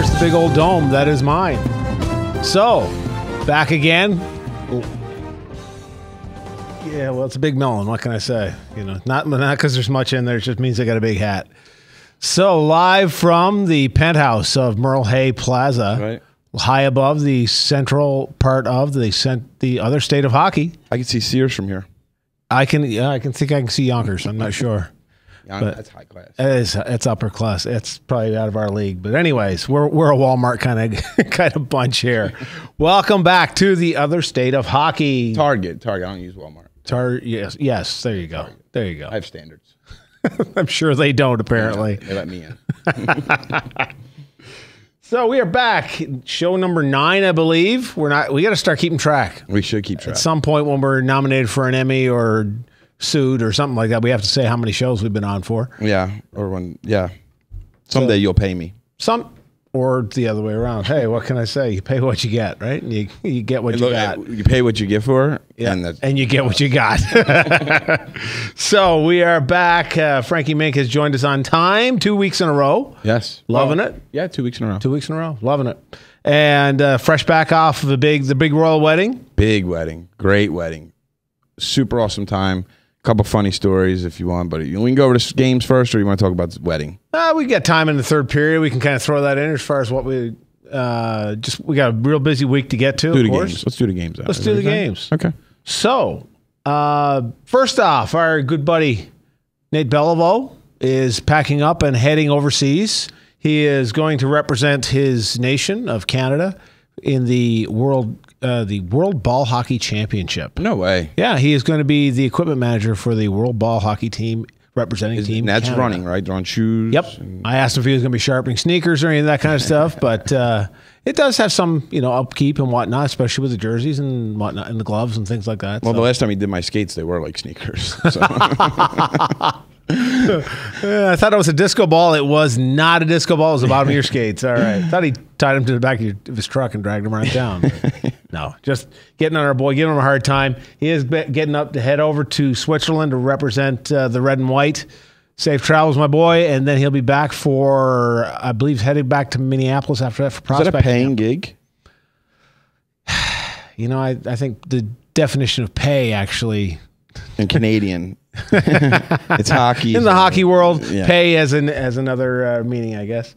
There's the big old dome. That is mine. So, back again. Yeah, well, it's a big melon. What can I say? You know, not because there's much in there. It just means I got a big hat. So, live from the penthouse of Merle Hay Plaza, Right. high above the central part of the other state of hockey. I can see Sears from here. I can see Yonkers. I'm not sure. But that's high class. It's upper class. It's probably out of our league. But anyways, we're a Walmart kind of bunch here. Welcome back to the other state of hockey. Target. I don't use Walmart. Yes. There you go. Target. There you go. I have standards. I'm sure they don't. Apparently, They let me in. So we are back. Show number 9, I believe. We got to start keeping track. We should keep track. At some point when we're nominated for an Emmy or sued or something like that, we have to say how many shows we've been on for. Yeah. Or when. Yeah. Someday you'll pay me. Or the other way around. Hey, what can I say? You pay what you get, right? And you get what you got. You pay what you get for, yeah, and you get what you got. So we are back. Frankie Mink has joined us on time 2 weeks in a row. Yes. Loving it. Yeah, 2 weeks in a row. 2 weeks in a row. Loving it. And fresh back off of the big royal wedding. Big wedding. Great wedding. Super awesome time. Couple funny stories if you want, but we can go over to games first, or you want to talk about the wedding? We got time in the third period. We can kind of throw that in as far as what we got a real busy week to get to. Let's do the games. Let's do the games. Okay. So, first off, our good buddy Nate Beliveau is packing up and heading overseas. He is going to represent his nation of Canada in the World Ball Hockey Championship. No way. Yeah, he is going to be the equipment manager for the World Ball Hockey team, representing Team That's Canada. running, right? They're on shoes. Yep. I asked him if he was going to be sharpening sneakers or any of that kind of stuff, but it does have some, upkeep and whatnot, especially with the jerseys and whatnot, and the gloves and things like that. Well, the last time he did my skates, they were like sneakers. So. I thought it was a disco ball. It was not a disco ball. It was the bottom of your skates. All right. I thought he tied him to the back of his truck and dragged him around town. No, just getting on our boy, giving him a hard time. He is getting up to head over to Switzerland to represent the red and white. Safe travels, my boy. And then he'll be back for, I believe, headed back to Minneapolis after that for prospect. Is that a paying gig? I think the definition of pay actually... In Canadian. It's hockey. In the hockey world, yeah. Pay as another meaning, I guess.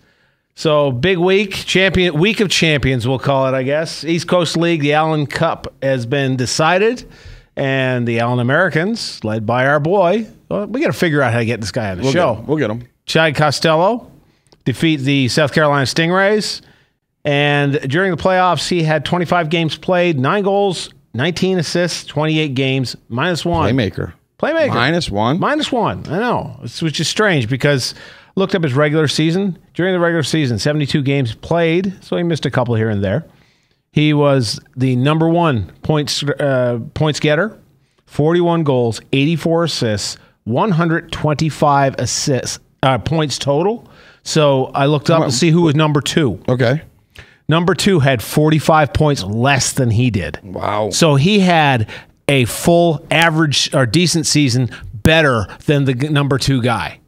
So big week of champions, we'll call it, I guess. East Coast League, the Allen Cup has been decided, and the Allen Americans, led by our boy, we got to figure out how to get this guy on the show. We'll get him. Chad Costello defeat the South Carolina Stingrays, and during the playoffs, he had 25 games played, 9 goals, 19 assists, 28 games, -1. Playmaker. -1? -1. I know. Which is strange because looked up his regular season. During the regular season, 72 games played, so he missed a couple here and there. He was the number 1 points getter, 41 goals, 84 assists, 125 points total. So I looked up to see who was number 2. Okay. Number 2 had 45 points less than he did. Wow. So he had a full average or decent season better than the number 2 guy.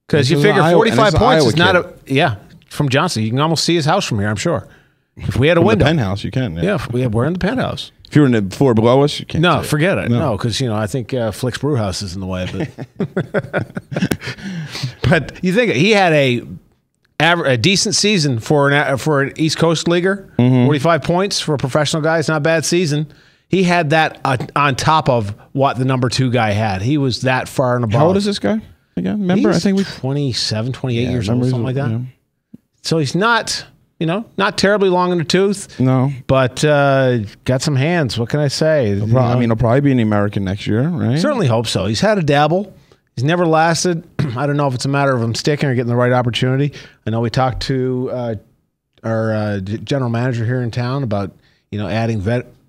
Because you figure 45 points is not from Johnson. You can almost see his house from here, I'm sure. If we had a window. The penthouse, you can. Yeah, we're in the penthouse. If you're in the floor below us, you can't. No, forget it. No, because, I think Flick's Brewhouse is in the way. But you think he had a decent season for an East Coast leaguer, 45 points for a professional guy. It's not a bad season. He had that on top of what the number 2 guy had. He was that far and above. How old is this guy again? Remember, He's I think 27, 28 years old, something like that. Yeah. So he's not, not terribly long in the tooth. No. But got some hands. What can I say? He'll probably be in the American next year, right? Certainly hope so. He's had a dabble. He's never lasted. I don't know if it's a matter of him sticking or getting the right opportunity. I know we talked to our general manager here in town about, adding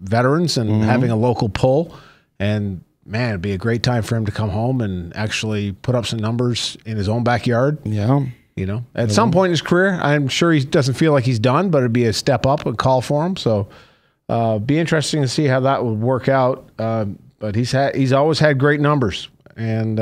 veterans and having a local pull. And, man, it'd be a great time for him to come home and actually put up some numbers in his own backyard. Yeah. At some point in his career, I'm sure he doesn't feel like he's done, but it'd be a step up and call for him. So be interesting to see how that would work out. But he's always had great numbers. And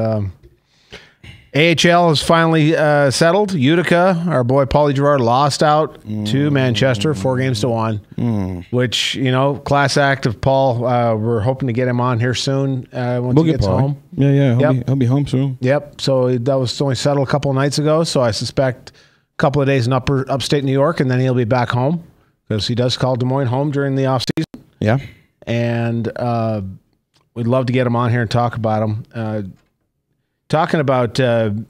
AHL is finally settled. Utica, our boy Paulie Girard, lost out to Manchester 4-1, which, class act of Paul. We're hoping to get him on here soon once he gets home. Yeah. He'll be home soon. Yep. So that was only settled a couple of nights ago. So I suspect a couple of days in upstate New York, and then he'll be back home because he does call Des Moines home during the off season. Yeah. And we'd love to get him on here and talk about him. Talking about, when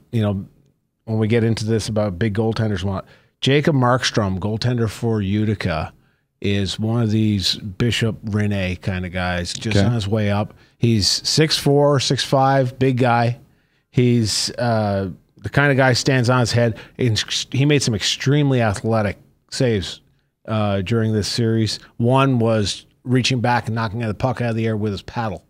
we get into this about big goaltenders, Jacob Markstrom, goaltender for Utica, is one of these Bishop Rene kind of guys, just on his way up. He's 6'4", 6'5", big guy. He's the kind of guy stands on his head. He made some extremely athletic saves during this series. One was reaching back and knocking the puck out of the air with his paddle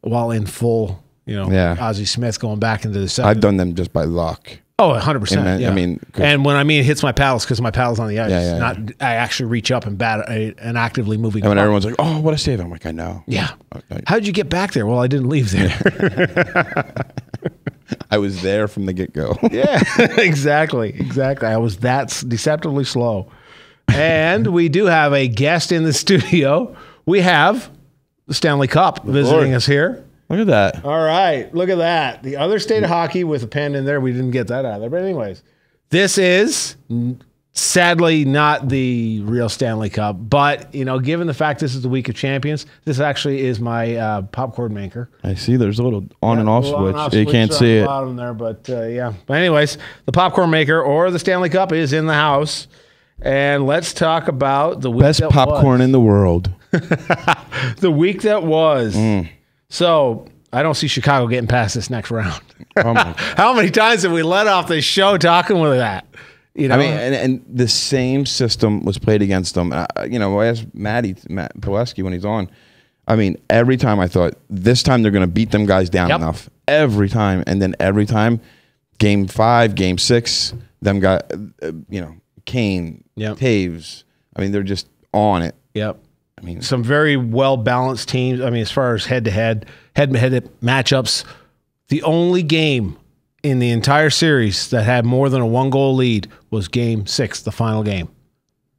while in full. Ozzie Smith going back into the second. I've done them just by luck. Oh, 100%. Yeah. I mean, and when I mean it hits my paddles, because my paddle's on the ice. Yeah. Not I actually reach up and bat an actively moving. And when puck. everyone's like, "Oh, what a save!" I'm like, "I know." Yeah. Okay. How did you get back there? Well, I didn't leave there. I was there from the get-go. Yeah, exactly. I was that deceptively slow. And we do have a guest in the studio. We have the Stanley Cup visiting us here. Look at that. All right. Look at that. The other state of hockey with a pen in there. We didn't get that out of there. But anyways, this is sadly not the real Stanley Cup. But, given the fact this is the week of champions, this actually is my popcorn maker. I see there's a little on and off switch. You can't see it. Bottom there, but yeah. But anyways, the popcorn maker or the Stanley Cup is in the house. And let's talk about the week best that popcorn was. in the world. The week that was. So I don't see Chicago getting past this next round. Oh my God. How many times have we let off this show talking with that? I mean, and the same system was played against them. I asked Matt Pileski when he's on. I mean, every time I thought, this time they're going to beat them guys down enough. Every time. And then every time, game 5, game 6, them guys, Kane, Taves. I mean, they're just on it. Yep. I mean, some very well-balanced teams. I mean, as far as head-to-head matchups, the only game in the entire series that had more than a one-goal lead was Game 6, the final game.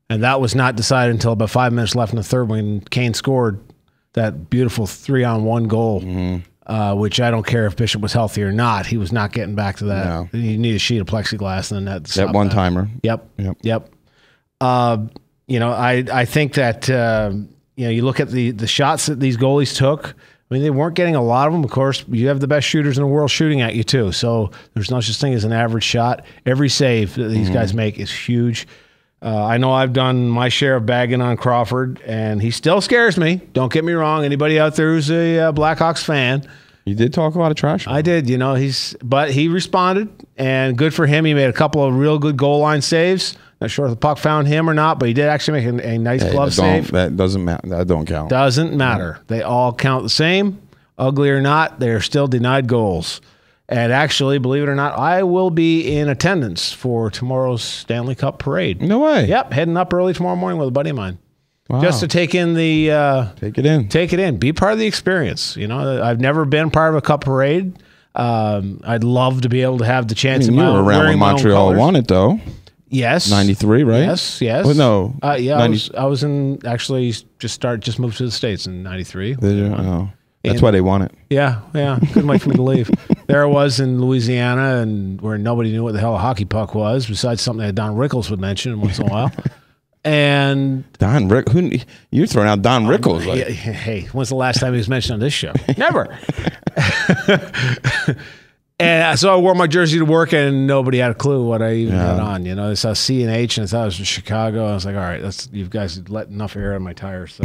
And that was not decided until about 5 minutes left in the third when Kane scored that beautiful 3-on-1 goal, which I don't care if Bishop was healthy or not. He was not getting back to that. No. You need a sheet of plexiglass and then that one-timer. Yep. I think that, you look at the shots that these goalies took. I mean, they weren't getting a lot of them. Of course, you have the best shooters in the world shooting at you, too. So there's no such thing as an average shot. Every save that these guys make is huge. I know I've done my share of bagging on Crawford, and he still scares me. Don't get me wrong. Anybody out there who's a Blackhawks fan. You did talk a lot of trash. I did, but he responded, and good for him. He made a couple of real good goal line saves. Not sure if the puck found him or not, but he did actually make a nice glove save. That doesn't matter. That don't count. Doesn't matter. They all count the same. Ugly or not, they are still denied goals. And actually, believe it or not, I will be in attendance for tomorrow's Stanley Cup parade. No way. Yep, heading up early tomorrow morning with a buddy of mine. Wow. Just to take in the... take it in. Take it in. Be part of the experience. I've never been part of a cup parade. I'd love to be able to have the chance of you were around when Montreal won it, though. Yes. 93, right? Yes. Well, no. Yeah, I was in, actually, just moved to the States in 93. Did you? Oh. That's why they won it. Yeah. Couldn't wait for me to leave. There I was in Louisiana, and where nobody knew what the hell a hockey puck was, besides something that Don Rickles would mention once in a while. And Don Rickles, you're throwing out Don Rickles. Hey, when's the last time he was mentioned on this show? Never. And so I wore my jersey to work, and nobody had a clue what I even had on. They saw C and H, and I thought it was from Chicago. I was like, all right, you guys let enough air on my tires. So.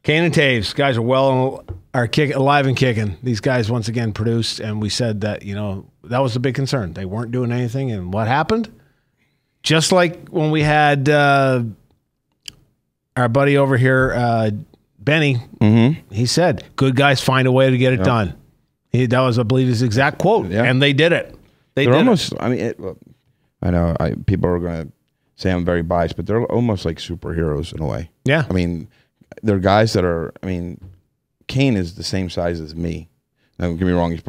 Kane and Taves, guys are alive and kicking. These guys once again produced, and we said that that was the big concern. They weren't doing anything, and what happened? Just like when we had our buddy over here, Benny, he said, "Good guys find a way to get it done." That was, I believe, his exact quote, and they did it. They're almost. I mean, I know people are going to say I'm very biased, but they're almost like superheroes in a way. Yeah, I mean, they're guys that are. I mean, Kane is the same size as me, Don't get me wrong. He's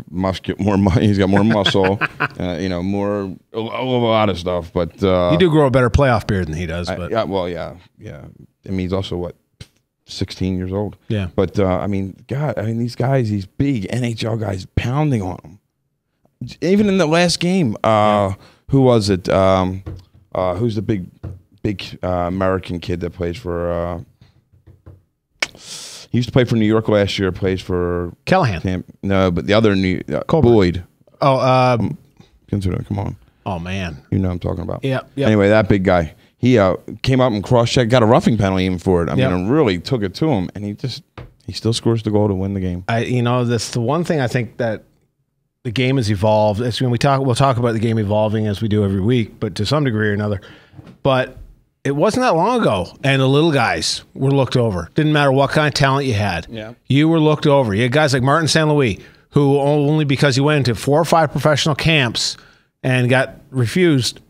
got more muscle. More a lot of stuff. But you do grow a better playoff beard than he does. But yeah. I mean, he's also what, 16 years old. Yeah. But these guys, these big NHL guys, pounding on them. Even in the last game, who was it? Who's the big American kid that plays for? He used to play for New York last year. Plays for Callahan. No, but the other Boyd. Oh, come on. Oh man, you know what I'm talking about. Yeah. Anyway, that big guy. He came up and cross-checked, got a roughing penalty even for it. I mean, it really took it to him, and he still scores the goal to win the game. That's the one thing I think that the game has evolved. As when we'll talk about the game evolving as we do every week, but to some degree or another. But it wasn't that long ago, and the little guys were looked over. Didn't matter what kind of talent you had. Yeah. You were looked over. You had guys like Martin St. Louis, who only because he went into 4 or 5 professional camps and got refused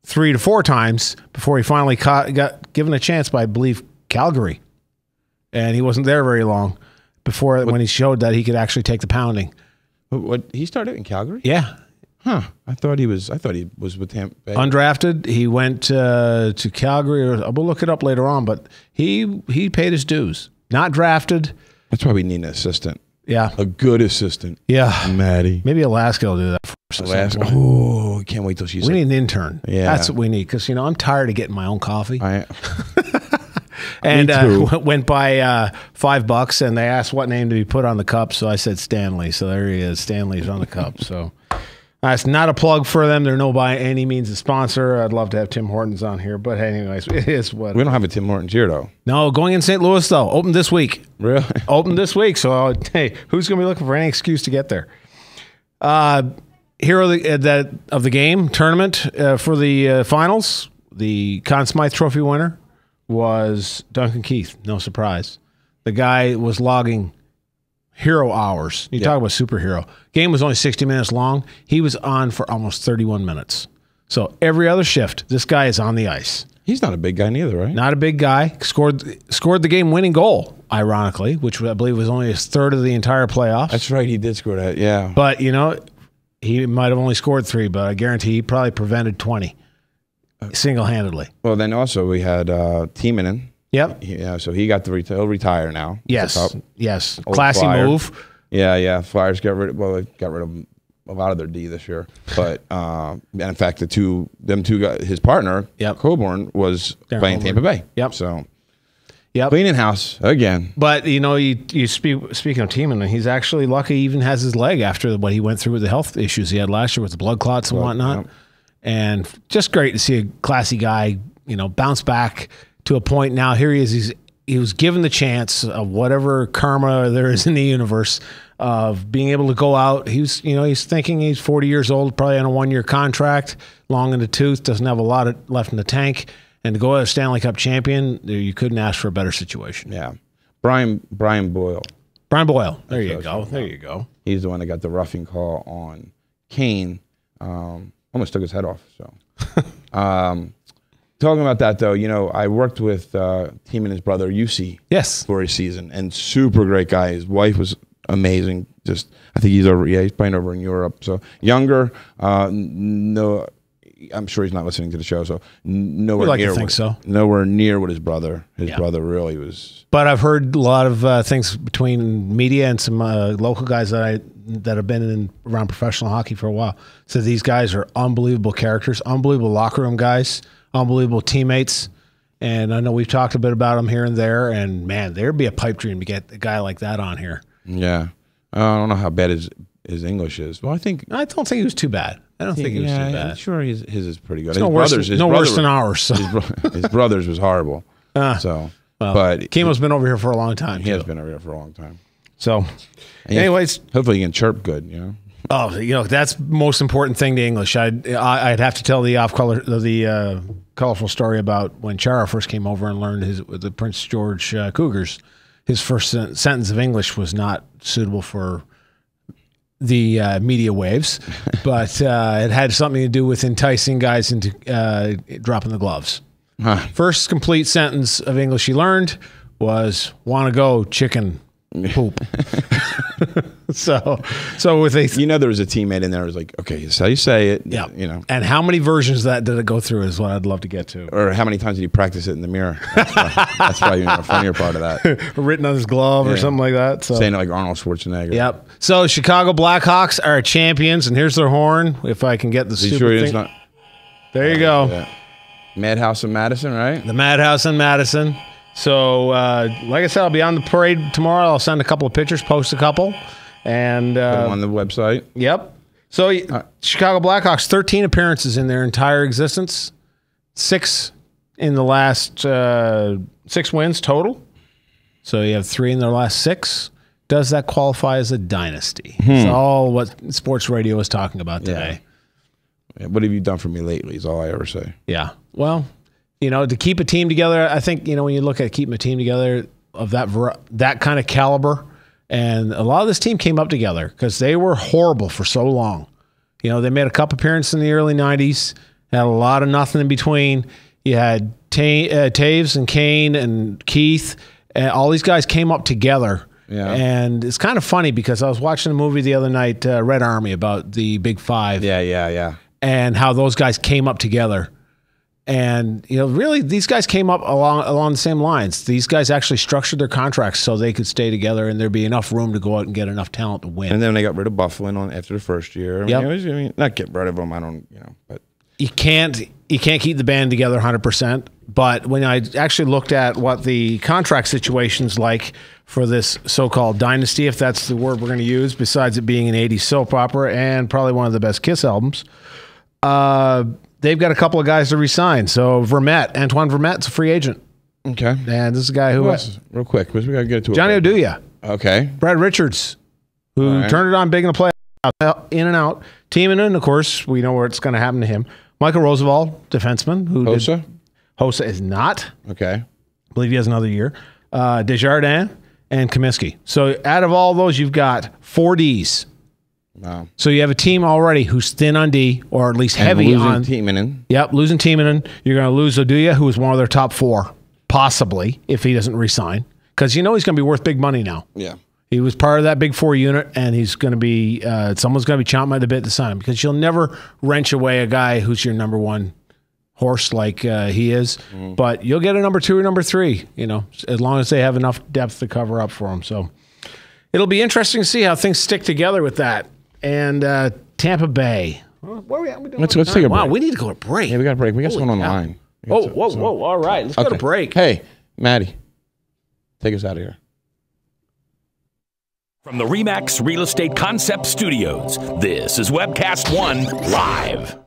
3 to 4 times before he finally got given a chance by, I believe, Calgary. And he wasn't there very long when he showed that he could actually take the pounding. What he started in Calgary? Yeah. Huh. I thought he was with Tampa Bay. Undrafted. He went to Calgary. We'll look it up later on, but he paid his dues. Not drafted. That's why we need an assistant. Yeah. A good assistant. Yeah. Maddie. Maybe Alaska will do that for us. Alaska. Oh, I can't wait till she's. We need an intern. Yeah. That's what we need because, I'm tired of getting my own coffee. And went by $5 and they asked what name to be put on the cup. So I said Stanley. So there he is. Stanley's on the cup. So it's not a plug for them. They're no by any means a sponsor. I'd love to have Tim Hortons on here. But anyways, it is what. We don't have a Tim Hortons here, though. No, going in St. Louis, though. Open this week. Really? Open this week. So, hey, who's going to be looking for any excuse to get there? Hero of the game tournament for the finals, the Conn Smythe Trophy winner was Duncan Keith. No surprise. The guy was logging hero hours. You talk about superhero. Game was only 60 minutes long. He was on for almost 31 minutes. So every other shift, this guy is on the ice. He's not a big guy neither, right? Not a big guy. Scored the game-winning goal, ironically, which I believe was only his third of the entire playoffs. That's right. He did score that, yeah. But, he might have only scored 3, but I guarantee he probably prevented 20 single-handedly. Well, then also we had Timonen. Yep. Yeah, so he got he'll retire now. Yes. Yes. Old Classy Flyer. move. Yeah. Flyers they got rid of a lot of their D this year. But and in fact, them two guys, his partner, Coburn, was playing Tampa Bay. Yep. So Yep. cleaning house again. But you speaking of Timonen, he's actually lucky. He even has his leg after what he went through with the health issues he had last year with the blood clots and whatnot. Yep. And just great to see a classy guy, bounce back to a point. Now here he is. He was given the chance of whatever karma there is in the universe of being able to go out. He's thinking he's 40 years old, probably on a 1-year contract, long in the tooth, doesn't have a lot left in the tank. And to go as a Stanley Cup champion, you couldn't ask for a better situation. Yeah. Brian Boyle. Brian Boyle. There you go. He's the one that got the roughing call on Kane. Almost took his head off. So, talking about that though, I worked with Team and his brother UC. Yes. For a season, and super great guy. His wife was amazing. I think he's playing over in Europe. So younger. No, I'm sure he's not listening to the show. So nowhere near what his brother. His brother really was. But I've heard a lot of things between media and some local guys that have been around professional hockey for a while. So these guys are unbelievable characters, unbelievable locker room guys, unbelievable teammates. And I know we've talked a bit about them here and there. And man, there'd be a pipe dream to get a guy like that on here. Yeah, I don't know how bad his English is. Well, I don't think he was too bad. I don't think he was too bad. I'm sure his is pretty good. No worse than ours. So. His brother's was horrible. But Chemo's been over here for a long time. He has been over here for a long time. So, anyways, hopefully he can chirp good. Oh, that's the most important thing to English. I'd have to tell the colorful story about when Chara first came over and learned the Prince George Cougars. His first sentence of English was not suitable for the media waves, but it had something to do with enticing guys into dropping the gloves. Huh. First complete sentence of English he learned was, "Want to go chicken poop." So with a there was a teammate in there who was like, okay, that's how you say it. Yeah. And how many versions of that did it go through is what I'd love to get to. Or how many times did you practice it in the mirror? That's probably the funnier part of that. Written on his glove or something like that. So. Saying it like Arnold Schwarzenegger. Yep. So Chicago Blackhawks are champions, and here's their horn. If I can get the stupid thing. Not, there you go. Yeah. Madhouse in Madison, right? The Madhouse in Madison. So, like I said, I'll be on the parade tomorrow. I'll send a couple of pictures, post a couple. And put them on the website. Yep. So Chicago Blackhawks, 13 appearances in their entire existence, 6 in the last 6 wins total. So you have 3 in their last 6. Does that qualify as a dynasty? It's all what sports radio is talking about today. Yeah. What have you done for me lately is all I ever say. Yeah. Well, to keep a team together, I think, when you look at keeping a team together of that kind of caliber, and a lot of this team came up together because they were horrible for so long. They made a cup appearance in the early 90s, had a lot of nothing in between. You had Taves and Kane and Keith, and all these guys came up together. Yeah. And it's kind of funny because I was watching a movie the other night, Red Army, about the Big Five. Yeah. And how those guys came up together. And, really, these guys came up along the same lines. These guys actually structured their contracts so they could stay together and there'd be enough room to go out and get enough talent to win. And then they got rid of Bufflin after the first year. Not get rid of them. I don't, but you can't keep the band together 100%. But when I actually looked at what the contract situation's like for this so-called dynasty, if that's the word we're going to use, besides it being an 80s soap opera and probably one of the best Kiss albums, they've got a couple of guys to resign. So Antoine Vermette's a free agent. Okay. And this is a guy who... real quick, because we got to get to it. Johnny Oduya. Okay. Brad Richards, who turned it on big in the playoffs, in and out. Timonen, of course, we know where it's going to happen to him. Michael Roosevelt, defenseman. Hossa? Hossa is not. Okay. I believe he has another year. Desjardins and Comiskey. So out of all those, you've got 4 Ds. Wow. So you have a team already who's thin on D, or at least heavy on Timonen. Yep, losing Timonen. You're going to lose Oduya, who is one of their top 4, possibly, if he doesn't resign. Because he's going to be worth big money now. Yeah. He was part of that big 4 unit, and he's going to be someone's going to be chomping at the bit to sign him, because you'll never wrench away a guy who's your number 1 horse like he is. Mm-hmm. But you'll get a number 2 or number 3, as long as they have enough depth to cover up for him. So it'll be interesting to see how things stick together with that. And Tampa Bay. Where are we at? Let's take a break. Wow, we need to go to break. Yeah, we got a break. We got someone on the line. Whoa. All right, let's go to break. Hey, Maddie, take us out of here. From the RE/MAX Real Estate Concept Studios, this is Webcast One Live.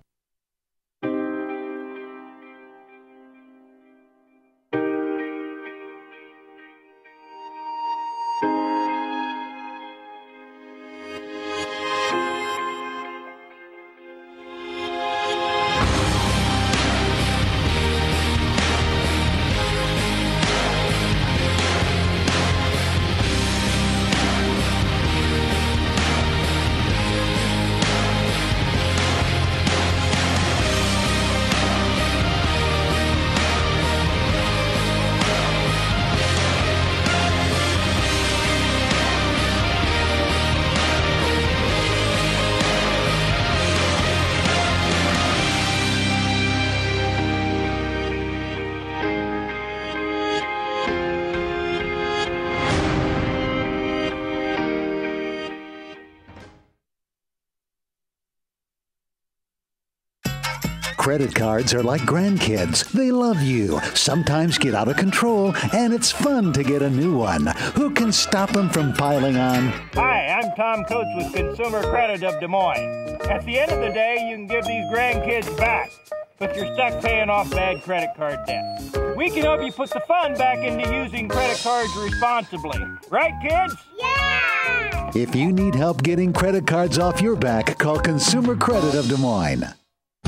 Credit cards are like grandkids. They love you, sometimes get out of control, and it's fun to get a new one. Who can stop them from piling on? Hi, I'm Tom Coates with Consumer Credit of Des Moines. At the end of the day, you can give these grandkids back, but you're stuck paying off bad credit card debt. We can help you put the fun back into using credit cards responsibly. Right, kids? Yeah! If you need help getting credit cards off your back, call Consumer Credit of Des Moines.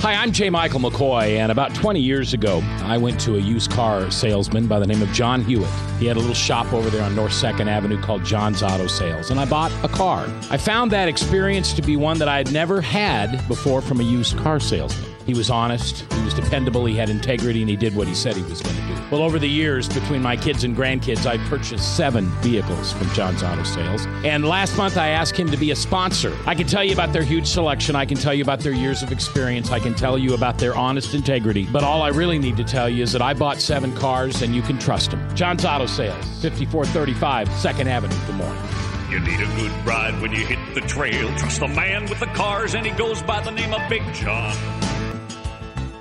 Hi, I'm J. Michael McCoy, and about 20 years ago, I went to a used car salesman by the name of John Hewitt. He had a little shop over there on North 2nd Avenue called John's Auto Sales, and I bought a car. I found that experience to be one that I had never had before from a used car salesman. He was honest, he was dependable, he had integrity, and he did what he said he was going to do. Well, over the years, between my kids and grandkids, I purchased 7 vehicles from John's Auto Sales. And last month, I asked him to be a sponsor. I can tell you about their huge selection. I can tell you about their years of experience. I can tell you about their honest integrity. But all I really need to tell you is that I bought 7 cars, and you can trust them. John's Auto Sales, 5435 2nd Avenue, Des Moines. You need a good ride when you hit the trail. Trust the man with the cars, and he goes by the name of Big John.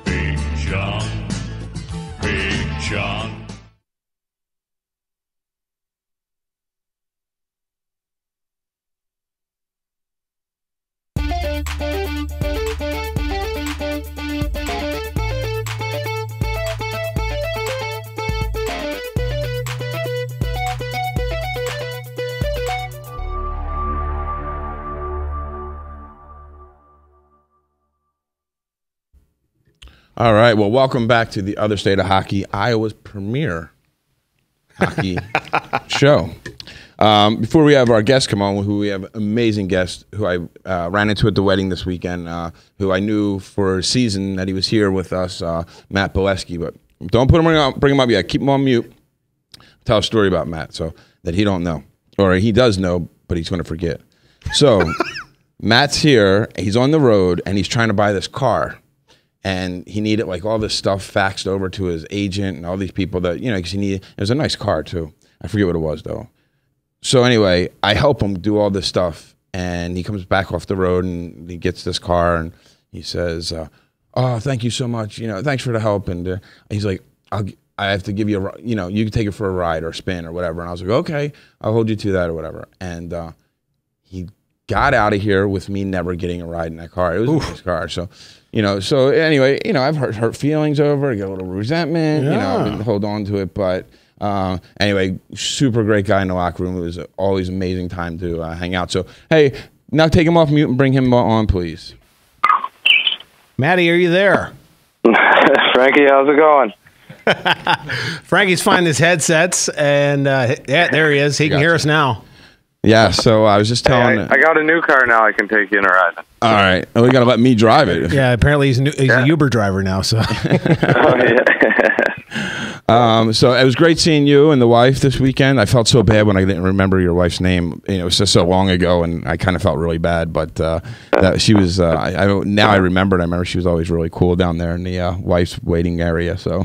Big John. Big John. All right. Well, welcome back to the Other State of Hockey, Iowa's premier hockey show. Before we have our guest come on, who we have amazing guest who I ran into at the wedding this weekend, who I knew for a season that he was here with us, Matt Bolesky. But don't bring him up yet. Keep him on mute. Tell a story about Matt so that he don't know. Or he does know, but he's going to forget. So Matt's here. He's on the road, and he's trying to buy this car. And he needed like all this stuff faxed over to his agent and all these people that, you know, because it was a nice car too. I forget what it was though. So anyway, I help him do all this stuff, and he comes back off the road and he gets this car and he says, "Oh, thank you so much. You know, thanks for the help." And he's like, I have to give you you can take it for a ride or a spin or whatever. And I was like, okay, I'll hold you to that or whatever. And he got out of here with me never getting a ride in that car. It was a nice car. So, so anyway, I've hurt feelings over it, get a little resentment, I didn't hold on to it. But anyway, super great guy in the locker room. It was always amazing time to hang out. So, hey, now take him off mute and bring him on, please. Matty, are you there? Frankie, how's it going? Frankie's finding his headsets, and there he is. He can hear us now. Yeah, so I was just telling... I got a new car now. I can take you in a ride. All right. Well, we got to let me drive it. Yeah, apparently he's a Uber driver now. So. Oh, yeah. So it was great seeing you and the wife this weekend. I felt so bad when I didn't remember your wife's name. It was just so long ago, and I kind of felt really bad. But that she was... now I remembered. I remember she was always really cool down there in the wife's waiting area. So...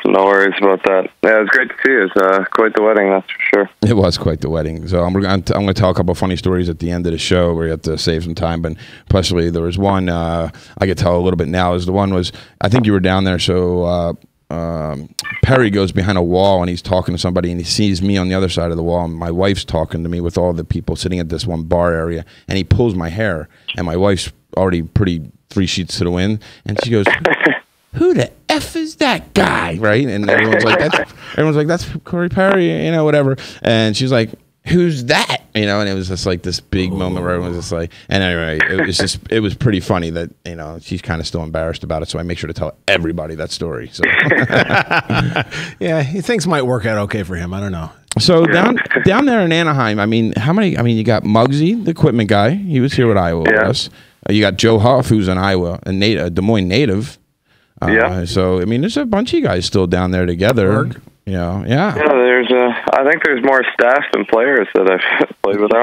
No worries about that. Yeah, it was great to see you. It was quite the wedding, that's for sure. It was quite the wedding. So I'm going to tell a couple of funny stories at the end of the show where you have to save some time. But especially there was one I could tell a little bit now. Is the one was, I think you were down there. So Perry goes behind a wall and he's talking to somebody and he sees me on the other side of the wall. And my wife's talking to me with all the people sitting at this one bar area. And he pulls my hair. And my wife's already pretty 3 sheets to the wind. And she goes... Who the F is that guy? Right? And everyone's like, that's Corey Perry, whatever. And she's like, who's that? And it was just like this big moment where everyone was just like, and anyway, it was pretty funny that, she's kind of still embarrassed about it. So I make sure to tell everybody that story. So yeah, things might work out okay for him. I don't know. So down there in Anaheim, you got Muggsy, the equipment guy. He was here with Iowa with us. You got Joe Huff, who's an a Des Moines native. So there's a bunch of you guys still down there together. Yeah. There's I think there's more staff than players that I've played with. I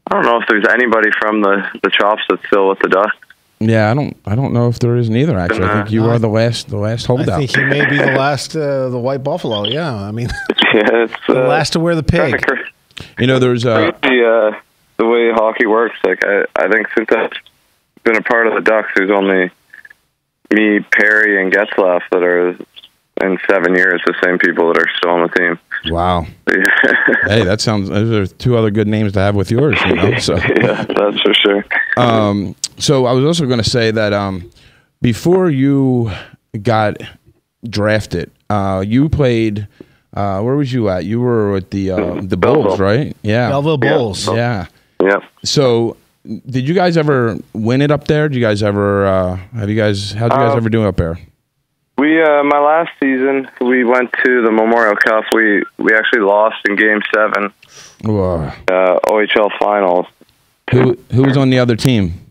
don't know if there's anybody from the Chops that's still with the Ducks. Yeah, I don't know if there is neither. Actually, I think you are the last holdout. I think he may be the last, the White Buffalo. Yeah, it's the last to wear the pig. There's the way hockey works. Like I think since I've been a part of the Ducks, there's only me, Perry, and Getzlaff that are in 7 years the same people that are still on the team. Wow. Hey, those are 2 other good names to have with yours, So yeah, that's for sure. So I was also going to say that before you got drafted, you played. Where was you at? You were with the Bulls, right? Yeah, Belleville Bulls. Yeah. Yep. So. Did you guys ever win it up there? Did you guys ever? How'd you guys ever do up there? We my last season we went to the Memorial Cup. We actually lost in Game 7. Whoa. OHL finals. Who was on the other team?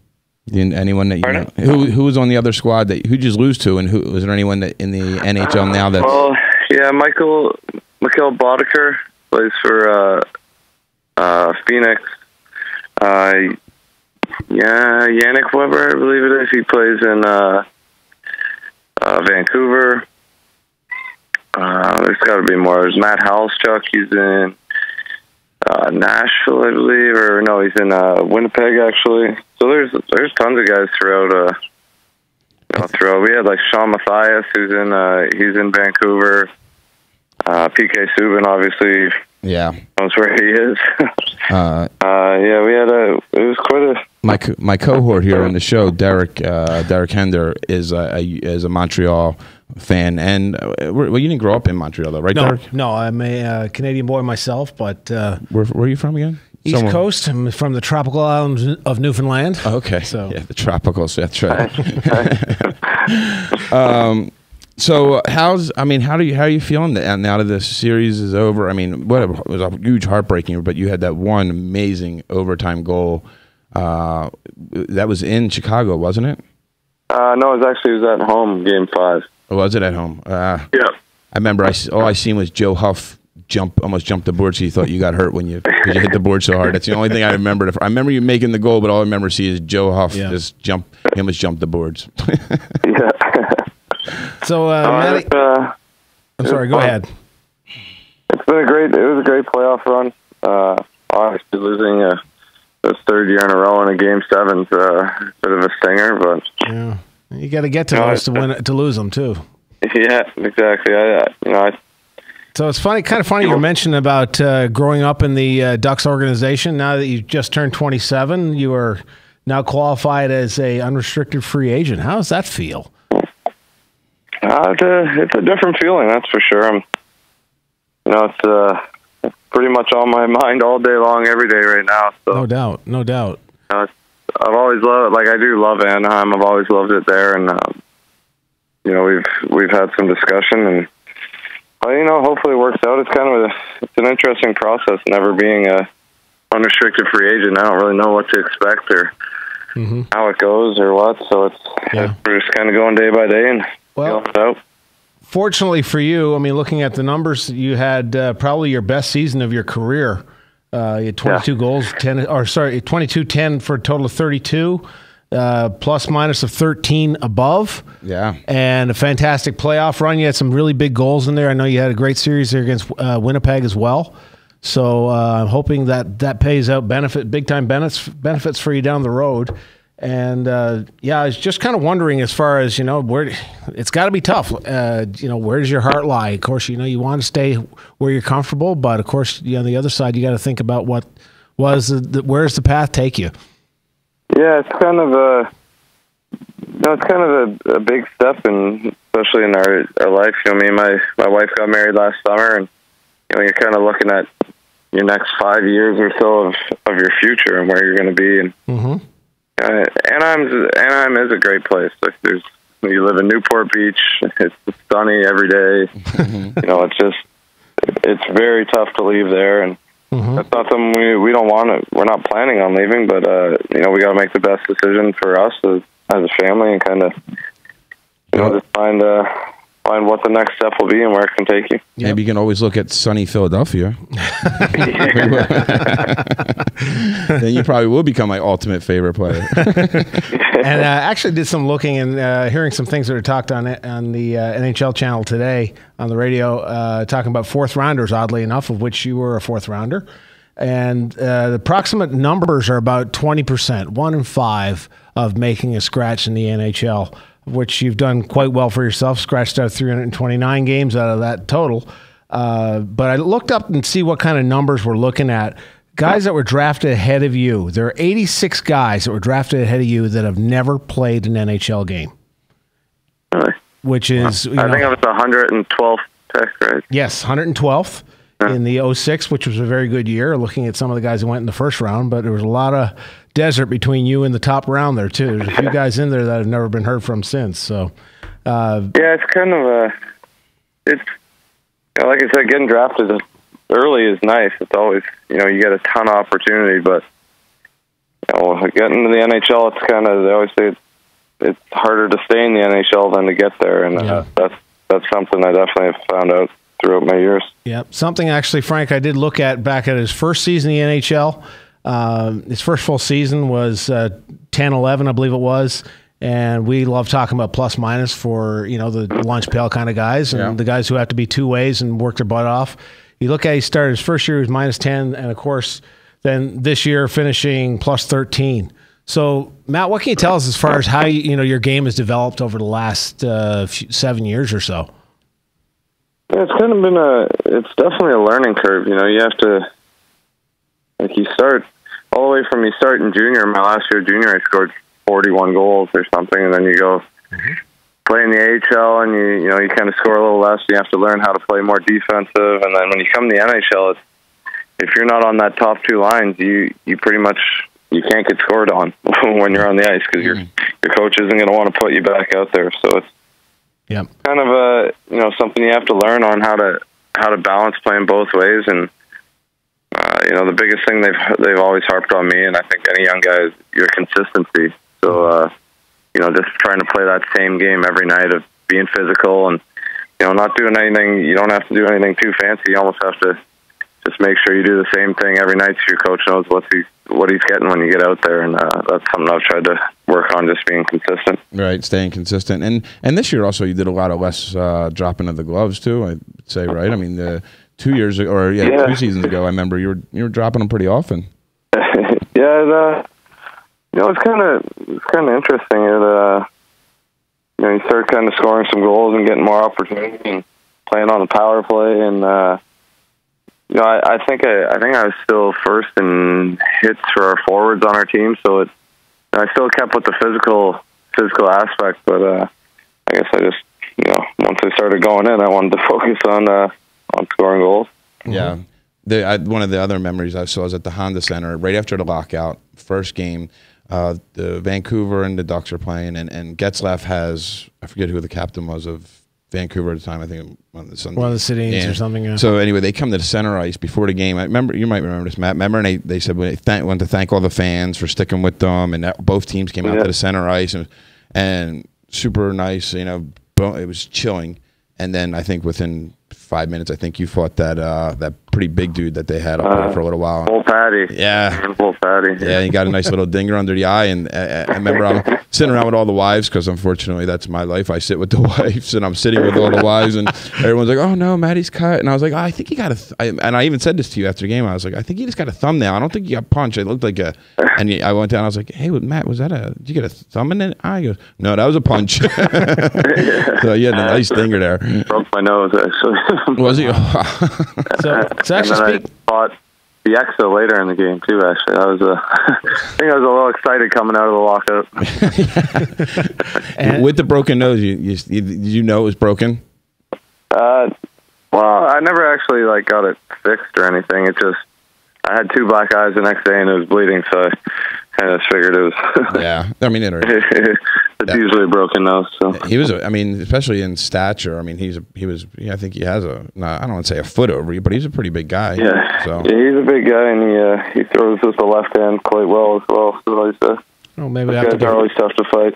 Anyone that you Pardon? know? Who was on the other squad that who'd you lose to, and who was there anyone that in the NHL now that? Well, yeah, Mikhail Boddicker plays for Phoenix. Yeah, Yannick Weber, I believe it is. He plays in Vancouver. There's got to be more. There's Matt Halschuk. He's in Nashville, I believe, or no, he's in Winnipeg actually. So there's tons of guys throughout. Throughout, we had like Sean Matthias, who's he's in Vancouver. PK Subban, obviously, knows where he is. Yeah, we had it was quite a. My cohort here on the show, Derek Hender, is a Montreal fan, and well, you didn't grow up in Montreal though, right, Derek? No, I'm a Canadian boy myself, but Where are you from again? East Coast. I'm from the tropical islands of Newfoundland. Oh, okay, so yeah, the tropicals. That's right. So how are you feeling now that the series is over? I mean, it was a huge heartbreaking, but you had that one amazing overtime goal. That was in Chicago, wasn't it? No, it was at home, Game 5. Or was it at home? Yeah. I remember all I seen was Joe Huff almost jumped the board, so you thought you got hurt because you hit the board so hard. That's the only thing I remembered. I remember you making the goal, but all I remember seeing is Joe Huff just jump. He almost jumped the boards. Yeah. So, Matty, I'm sorry. Go ahead. It was a great playoff run. Obviously, losing this third year in a row in a Game 7's a bit of a stinger, but yeah, you got to get to those to lose them too. Yeah, exactly. So it's kind of funny you mentioned about growing up in the Ducks organization. Now that you've just turned 27, you are now qualified as a unrestricted free agent. How does that feel? It's a different feeling, that's for sure. It's pretty much on my mind all day long, every day right now. So no doubt. I've always loved, I do love Anaheim. I've always loved it there, and we've had some discussion, and hopefully it works out. It's kind of it's an interesting process, never being a unrestricted free agent. I don't really know what to expect or how it goes or what. So we're just kind of going day by day and feeling it out. Fortunately for you, I mean, looking at the numbers, you had probably your best season of your career. You had 22 goals, 22-10 for a total of 32, plus minus of 13 above. Yeah. And a fantastic playoff run. You had some really big goals in there. I know you had a great series there against Winnipeg as well. So I'm hoping that pays out big time benefits for you down the road. And I was just kind of wondering, as far as where it's got to be tough. Where does your heart lie? Of course, you want to stay where you're comfortable, but of course, on the other side, you got to think about where's the path take you. Yeah, it's kind of a big step, especially in our life. Me and my wife got married last summer, and you're kind of looking at your next 5 years or so of your future and where you're going to be. And Anaheim is a great place. You live in Newport Beach. It's sunny every day. It's very tough to leave there, and that's not something we don't want to. We're not planning on leaving, but we got to make the best decision for us as a family, and kind of just find what the next step will be and where it can take you. Maybe you can always look at sunny Philadelphia. Then you probably will become my ultimate favorite player. And actually did some looking and hearing some things that are talked on the NHL channel today on the radio, talking about fourth rounders, oddly enough, of which you were a fourth rounder. And the approximate numbers are about 20%, 1 in 5 of making a scratch in the NHL, which you've done quite well for yourself, scratched out 329 games out of that total. But I looked up and see what kind of numbers we're looking at. Guys that were drafted ahead of you, there are 86 guys that were drafted ahead of you that have never played an NHL game. Really? Which is, I think I was the 112th pick, right? Yes, 112th in the 06, which was a very good year, looking at some of the guys who went in the first round, but there was a lot of desert between you and the top round there, too. There's a few guys in there that have never been heard from since. So, it's kind of like I said, getting drafted early is nice. It's always, you get a ton of opportunity, but getting to the NHL, it's kind of, they always say it's harder to stay in the NHL than to get there, and that's something I definitely have found out throughout my years. Yep. Something actually, Frank, I did look at back at his first season in the NHL. His first full season was 10-11, I believe it was. And we love talking about plus minus for, the lunch pail kind of guys and the guys who have to be two ways and work their butt off. You look at, he started his first year, he was minus 10. And of course, then this year finishing plus 13. So, Matt, what can you tell us as far as how your game has developed over the last 7 years or so? Yeah, it's kind of been it's definitely a learning curve. You have to, you start all the way from you start in junior. My last year junior, I scored 41 goals or something, and then you go play in the AHL, and you kind of score a little less. You have to learn how to play more defensive, and then when you come to the NHL, if you're not on that top two lines, you pretty much you can't get scored on when you're on the ice because your coach isn't going to want to put you back out there. So it's kind of something you have to learn on how to balance playing both ways. And the biggest thing they've always harped on me, and I think any young guy, is your consistency. So just trying to play that same game every night of being physical and not doing anything. You don't have to do anything too fancy. You almost have to just make sure you do the same thing every night so your coach knows what he's getting when you get out there, and that's something I've tried to work on, just being consistent. Right, staying consistent. And this year also you did a lot of less dropping of the gloves too, I'd say, right? I mean, 2 years ago, or 2 seasons ago, I remember you were dropping them pretty often. It's kind of interesting. You start kind of scoring some goals and getting more opportunity and playing on the power play, and I think I was still first in hits for our forwards on our team, so I still kept with the physical aspect, but I guess I just once I started going in, I wanted to focus on scoring goals. Yeah. One of the other memories I saw was at the Honda Center right after the lockout, first game. The Vancouver and the Ducks are playing, and Getzlaf has, I forget who the captain was of Vancouver at the time, I think one of the Cities or something. Yeah. So anyway, they come to the center ice before the game. I remember, you might remember this, Matt. Remember, and they said wanted to thank all the fans for sticking with them, and both teams came out to the center ice and super nice. It was chilling, and then I think within 5 minutes, I think you fought that pretty big dude that they had up there for a little while. Bull Patty. Yeah. Bull Patty. Yeah, he got a nice little dinger under the eye. And I remember I'm sitting around with all the wives because, unfortunately, that's my life. I sit with the wives, and I'm sitting with all the wives, and everyone's like, oh, no, Matty's cut. And I was like, I think he got and I even said this to you after the game. I was like, I think he just got a thumbnail. I don't think he got punched. It looked like and I went down. I was like, hey, Matt, did you get a thumb in the eye? He goes, no, that was a punch. So you had a nice dinger there. Broke my nose, actually. Was he? So actually, I fought the Exo later in the game too. Actually, I think I was a little excited coming out of the lockout. With the broken nose, did you know it was broken? Well, I never actually got it fixed or anything. It just I had 2 black eyes the next day and it was bleeding, so I kind of figured it was. Yeah, I mean it's usually a broken nose. So he was, especially in stature. I mean, I think he has I don't want to say a foot over you, but he's a pretty big guy. Yeah, so he's a big guy, and he throws with the left hand quite well as well. So maybe guys are always tough to fight.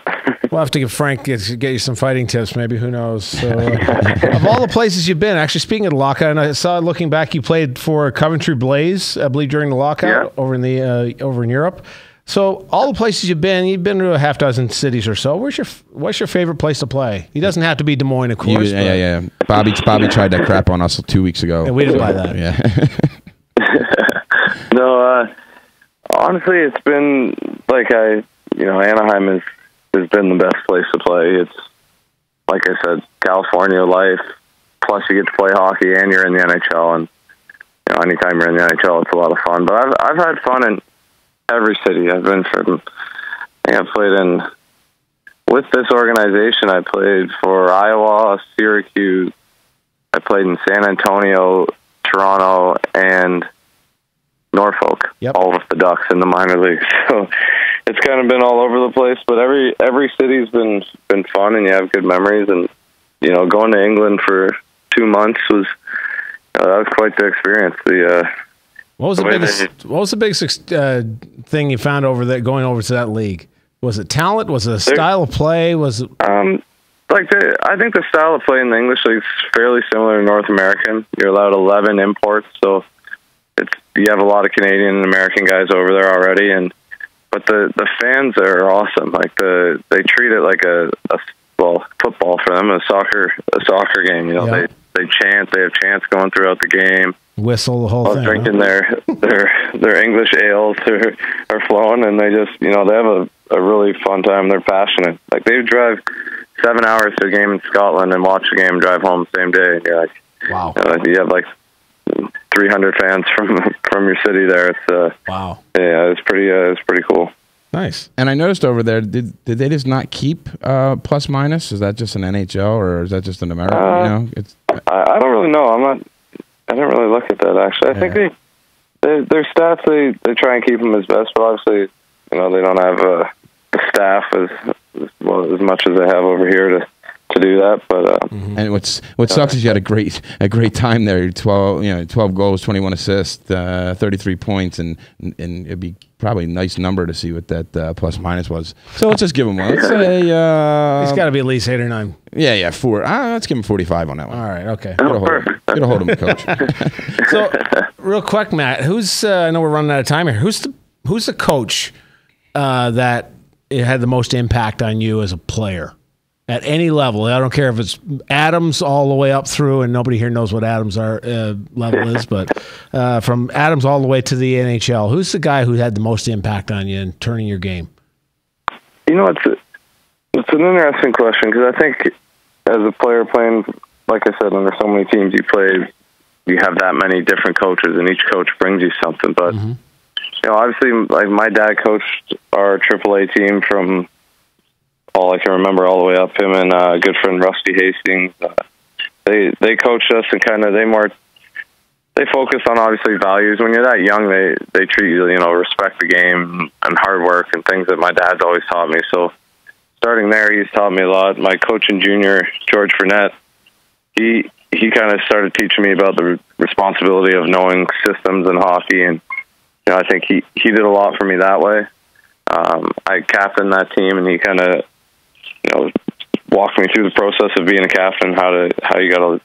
We'll have to give Frank get you some fighting tips. Maybe, who knows? So, of all the places you've been, actually, speaking of the lockout, and I saw looking back, you played for Coventry Blaze, I believe, during the lockout over in Europe. So all the places you've been to a half dozen cities or so. What's your favorite place to play? He doesn't have to be Des Moines, of course. Yeah. Bobby tried that crap on us 2 weeks ago. And we didn't buy that. Yeah. No, honestly, it's been Anaheim has been the best place to play. It's like I said, California life. Plus, you get to play hockey, and you're in the NHL. And anytime you're in the NHL, it's a lot of fun. But I've had fun in every city I've been from. I've played in with this organization. I played for Iowa, Syracuse. I played in San Antonio, Toronto, and Norfolk. All with the Ducks in the minor leagues. So it's kind of been all over the place. But every city's been fun, and you have good memories. And going to England for 2 months was that was quite the experience. What was the biggest thing you found over there going over to that league? Was it talent? Was it a style of play? Was it? I think the style of play in the English league is fairly similar to North American. You're allowed 11 imports, so you have a lot of Canadian and American guys over there already, but the fans are awesome. Like they treat it like a football for them, a soccer game. You know, they chant, they have chants going throughout the game. Whistle the whole thing. Drinking their English ales are flowing, and they just they have a really fun time. They're passionate. Like they drive 7 hours to a game in Scotland and watch the game and drive home the same day. And you're like, wow. You have like 300 fans from your city there. It's wow. Yeah, it's pretty cool. Nice. And I noticed over there, did they just not keep plus minus? Is that just an NHL or is that just an American? I don't really know. I didn't really look at that actually. I think their stats they try and keep them as best, but obviously they don't have the staff as much as they have over here to do that. But and what sucks is you had a great time there. 12 goals, 21 assists, 33 points, and it'd be probably a nice number to see what that plus minus was. So let's just give him one. Let's say he's got to be at least 8 or 9. Yeah, 4. Let's give him 45 on that one. All right, okay. Get a hold of him, coach. So, real quick, Matt, I know we're running out of time here. Who's the coach that had the most impact on you as a player at any level? I don't care if it's Adams all the way up through, and nobody here knows what Adams level is, but from Adams all the way to the NHL, who's the guy who had the most impact on you in turning your game? It's an interesting question because I think as a player playing, like I said, under so many teams you play, you have that many different coaches, and each coach brings you something. But obviously, like my dad coached our AAA team from all I can remember all the way up. Him and a good friend Rusty Hastings. They coached us and kind of they focus on obviously values. When you're that young, they treat you respect the game and hard work and things that my dad's always taught me. So starting there, he's taught me a lot. My coach in junior, George Fournette, he kind of started teaching me about the responsibility of knowing systems in hockey, and I think he did a lot for me that way. I captained that team, and he kind of walked me through the process of being a captain, how you got to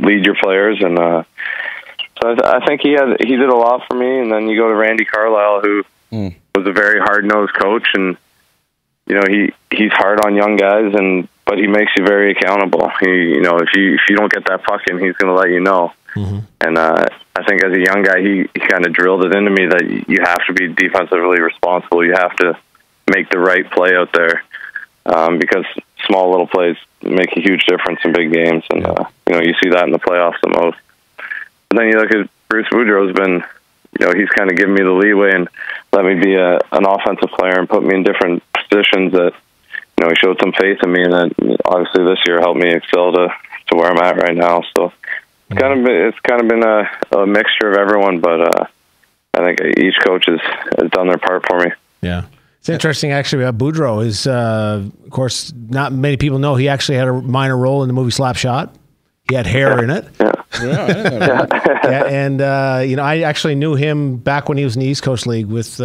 lead your players, and so I think he did a lot for me. And then you go to Randy Carlisle, who was a very hard-nosed coach, and he's hard on young guys, but he makes you very accountable. If you don't get that puck in, he's going to let you know. And I think as a young guy, he kind of drilled it into me that you have to be defensively responsible. You have to make the right play out there, because small little plays make a huge difference in big games. And you see that in the playoffs the most. And then you look at Bruce Boudreau's been, he's kind of given me the leeway and let me be an offensive player and put me in different positions that, he showed some faith in me, and that obviously this year helped me excel to where I'm at right now. So it's kind of been a mixture of everyone, but I think each coach has done their part for me. Yeah. It's interesting, actually, about Boudreau is, of course, not many people know he actually had a minor role in the movie Slapshot. He had hair in it. And I actually knew him back when he was in the East Coast League with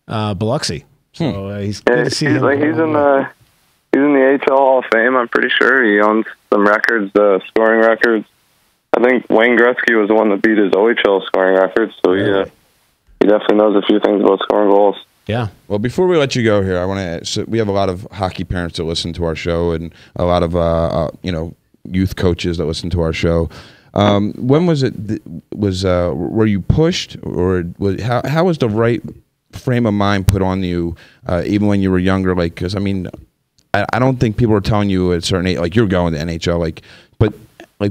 Biloxi. So he's good to see him. He's in the AHL Hall of Fame, I'm pretty sure. He owns some records, scoring records. I think Wayne Gretzky was the one that beat his OHL scoring record, so he definitely knows a few things about scoring goals. Yeah. Well, before we let you go here, I want to. We have a lot of hockey parents that listen to our show, and a lot of youth coaches that listen to our show. When was it? Were you pushed, or how was the right frame of mind put on you, even when you were younger? Like, because I don't think people are telling you at a certain age, like you're going to NHL, but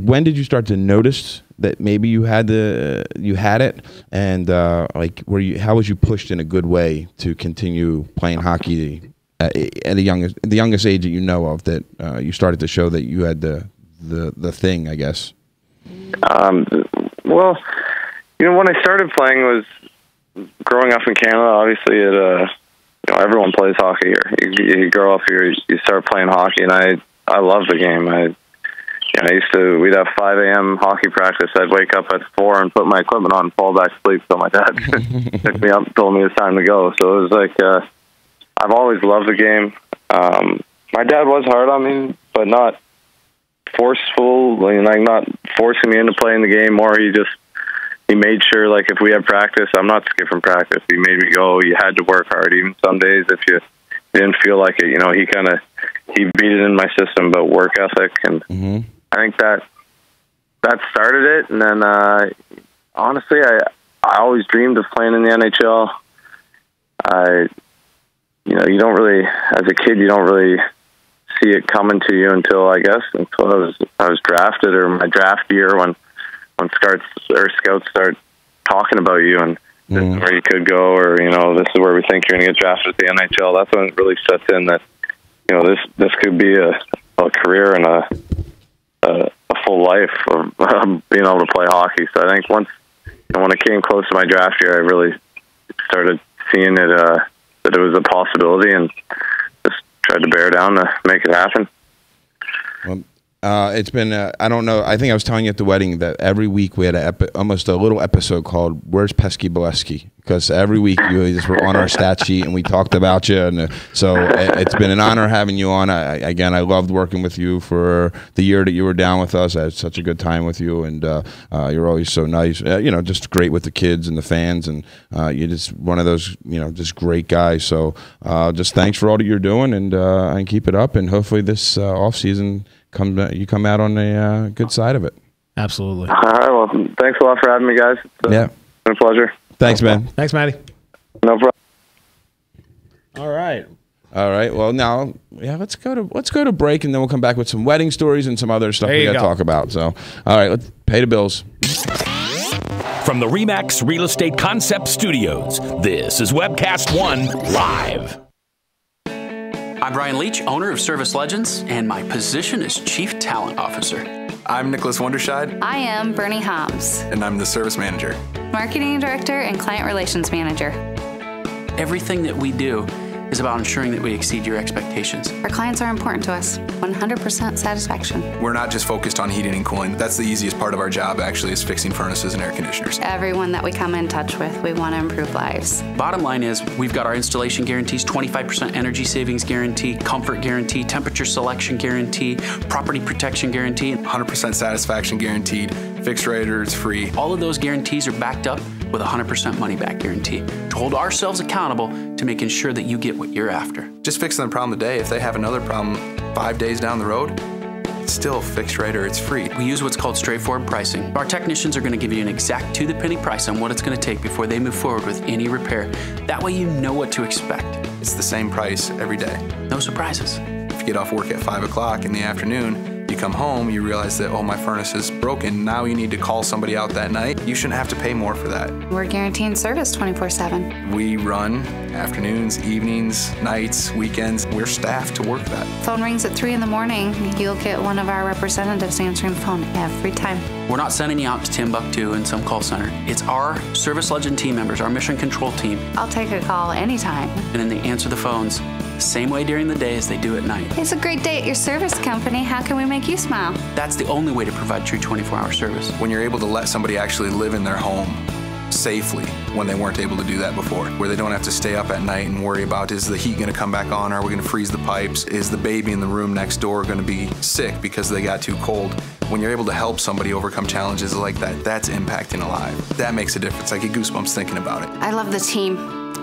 when did you start to notice that maybe you had it, and how was you pushed in a good way to continue playing hockey at the youngest age that you know of, that you started to show that you had the thing, I guess? Well, when I started playing was growing up in Canada. Obviously, everyone plays hockey here. You grow up here, you start playing hockey, and I love the game. we'd have 5 a.m. hockey practice. I'd wake up at 4 and put my equipment on and fall back to sleep. So my dad picked me up and told me it's time to go. So it was like, I've always loved the game. My dad was hard on me, but not forceful, like not forcing me into playing the game more. He made sure, like, if we had practice, I'm not skipping practice. He made me go. You had to work hard. Even some days, if you didn't feel like it, he beat it in my system about work ethic. And I think that started it. And then, honestly, I always dreamed of playing in the NHL. You don't really, as a kid, you don't really see it coming to you until I was drafted, or my draft year when scouts start talking about you and this is where you could go, or this is where we think you're going to get drafted at the NHL. That's when it really sets in that this could be a career and a full life of being able to play hockey. So I think when it came close to my draft year, I really started seeing it that it was a possibility, and just tried to bear down to make it happen. Well, it's been, I don't know, I think I was telling you at the wedding that every week we had almost a little episode called Where's Pesky Bolesky? Because every week you just were on our stat sheet and we talked about you. And so it's been an honor having you on. I loved working with you for the year that you were down with us. I had such a good time with you, and you're always so nice, just great with the kids and the fans. And you're just one of those, just great guys. So just thanks for all that you're doing, and keep it up. And hopefully this off season, you come out on the good side of it. Absolutely. All right. Well, thanks a lot for having me, guys. It's been a pleasure. Thanks, man. Thanks, Matty. No problem. All right. Well, now, let's go to break, and then we'll come back with some wedding stories and some other stuff we got to talk about. So, all right, let's pay the bills. From the RE/MAX Real Estate Concept Studios, this is Webcast One Live. I'm Brian Leach, owner of Service Legends, and my position is Chief Talent Officer. I'm Nicholas Wonderscheid. I am Bernie Homs. And I'm the Service Manager. Marketing Director and Client Relations Manager. Everything that we do is about ensuring that we exceed your expectations. Our clients are important to us. 100% satisfaction. We're not just focused on heating and cooling. That's the easiest part of our job, actually, is fixing furnaces and air conditioners. Everyone that we come in touch with, we want to improve lives. Bottom line is, we've got our installation guarantees, 25% energy savings guarantee, comfort guarantee, temperature selection guarantee, property protection guarantee. 100% satisfaction guaranteed. Fixed rate or it's free. All of those guarantees are backed up with a 100% money-back guarantee to hold ourselves accountable to making sure that you get what you're after. Just fixing the problem today. If they have another problem 5 days down the road, it's still fixed rate or it's free. We use what's called straightforward pricing. Our technicians are going to give you an exact to-the-penny price on what it's going to take before they move forward with any repair. That way you know what to expect. It's the same price every day. No surprises. If you get off work at 5 o'clock in the afternoon, you come home, you realize that, my furnace is broken. Now you need to call somebody out that night. You shouldn't have to pay more for that. We're guaranteeing service 24/7. We run afternoons, evenings, nights, weekends. We're staffed to work that. Phone rings at 3 in the morning. You'll get one of our representatives answering the phone every time. We're not sending you out to Timbuktu in some call center. It's our Service Legend team members, our mission control team. I'll take a call anytime. And then they answer the phones the same way during the day as they do at night. It's a great day at your service company. How can we make you smile? That's the only way to provide true 24-hour service. When you're able to let somebody actually live in their home safely when they weren't able to do that before, where they don't have to stay up at night and worry about, is the heat going to come back on? Are we going to freeze the pipes? Is the baby in the room next door going to be sick because they got too cold? When you're able to help somebody overcome challenges like that, that's impacting a life. That makes a difference. I get goosebumps thinking about it. I love the team.